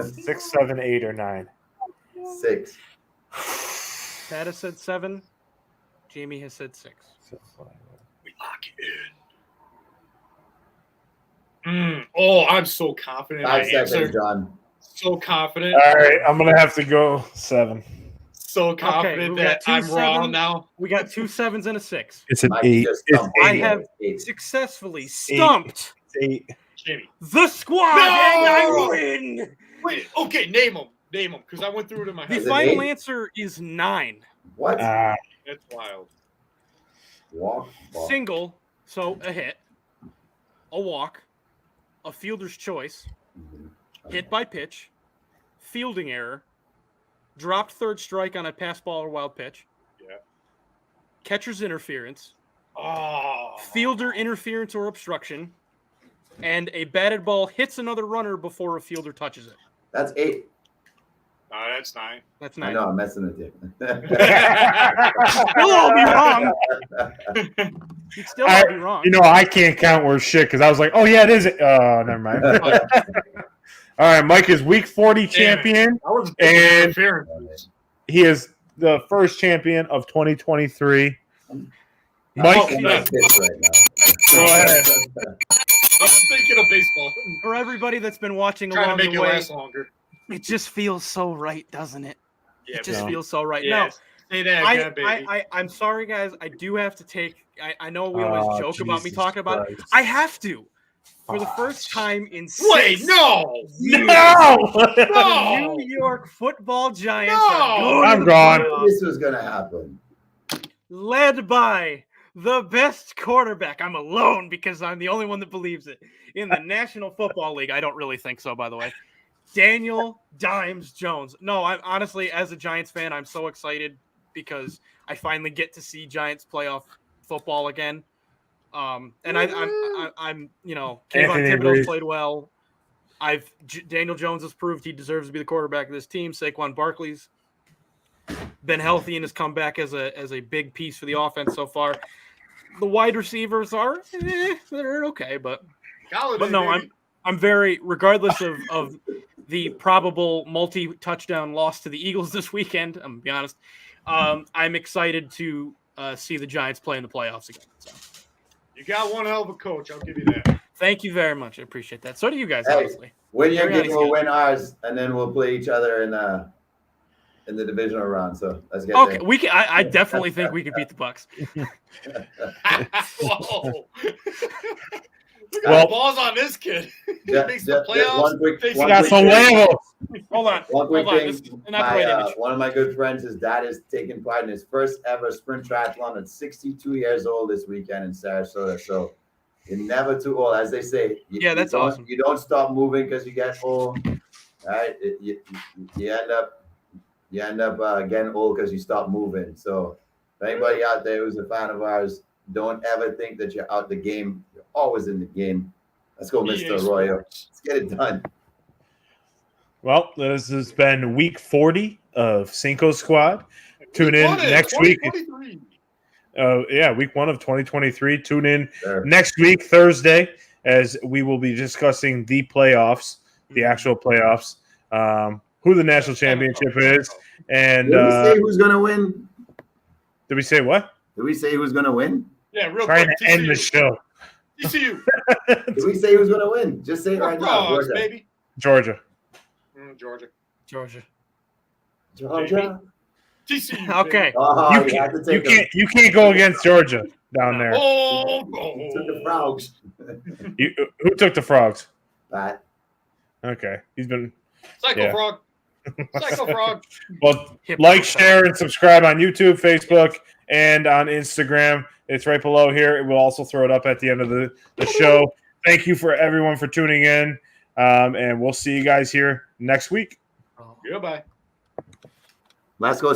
6, 7, 8, or 9. 6. Pat has said 7. Jamie has said 6. We lock it in. Oh, I'm so confident. 5 I seconds, answered. John. So confident. All right, I'm gonna have to go 7. So confident we got that 2 I'm wrong 7. now. We got 2 7s and a 6. It's an Mike 8. just It's stumped 8. I me. have 8. successfully stumped 8. Jamie. the squad, No! and I win. Wait, okay, name them, because I went through it in my The head. it final 8? answer is 9. What? That's wild. Walk. Ball. Single, so a hit, a walk, a fielder's choice, hit by pitch, fielding error, dropped third strike on a pass ball or wild pitch, Yeah. catcher's interference, Oh. fielder interference or obstruction, and a batted ball hits another runner before a fielder touches it. That's 8. No, that's 9. That's I 9. know, I'm messing with you. You'll all be wrong. You'd still all be wrong. You know, I can't count worth shit because I was like, oh, yeah, it is. Oh, never mind. All right, Mike is week 40 champion, and he is the first champion of 2023. Mike, right now. Go ahead. I'm thinking of baseball. For everybody that's been watching Trying to along make the it way, last longer. it just feels so right, doesn't it? Yeah, It just no. feels so right. Yes. Say that again, baby. I'm sorry, guys. I do have to take. I know we always joke about me Jesus talking about it. Christ. I have to. For the first time in Wait, 6 no! years, No! the New York Football Giants are going I'm to the gone. playoffs, This was gonna happen. led by the best quarterback. I'm alone because I'm the only one that believes it in the National Football League. I don't really think so, by the way. Daniel Dimes Jones. No, I'm honestly, as a Giants fan, I'm so excited because I finally get to see Giants playoff football again. And I'm you know, Kayvon Anthony Thibodeau's agrees. played well. Daniel Jones has proved he deserves to be the quarterback of this team. Saquon Barkley's been healthy and has come back as a big piece for the offense so far. The wide receivers are they're okay, but no, I'm very, regardless of the probable multi-touchdown loss to the Eagles this weekend, I'm gonna be honest, I'm excited to see the Giants play in the playoffs again. So. You got one hell of a coach. I'll give you that. Thank you very much. I appreciate that. So do you guys, Hey, honestly. Win your Carry on, game, he's we'll good. win ours, and then we'll play each other in the divisional round. So let's get Okay, there. we can. I definitely think we could beat the Bucks. Whoa. Look at Well- the balls on this kid. He Just- makes the just playoffs. one quick- Takes one He got quick some thing. huevos. Hold on. One quick Hold on. thing. This is not the right image. One of my good friends, his dad is taking part in his first ever sprint triathlon at 62 years old this weekend in Sarasota. So you're never too old, as they say. Yeah, that's awesome. You don't stop moving because you get old. All right, you end up getting old because you stop moving. So if anybody out there who's a fan of ours, don't ever think that you're out the game. You're always in the game. Let's go, Mr. Arroyo. Let's get it done. Well, this has been week 40 of Cinco Squad. Tune in next week. Week 1 of 2023. Tune in next week, Thursday, as we will be discussing the playoffs, the actual playoffs, who the national championship is. And did we say who's going to win? Did we say what? Did we say who's going to win? Yeah, real Trying quick. to end the show. TCU. Did we say who's going to win? Just say it right now. Frogs, baby. Georgia. Georgia. TCU. Okay. Oh, you can't go against Georgia down there. Oh, took the Frogs. Who took the Frogs? Pat. Okay. He's been Psycho Frog. Psycho Frog. Well, like, share, and subscribe on YouTube, Facebook, and on Instagram. It's right below here. We'll also throw it up at the end of the show. Thank you for everyone for tuning in. And we'll see you guys here next week. Goodbye. Let's go.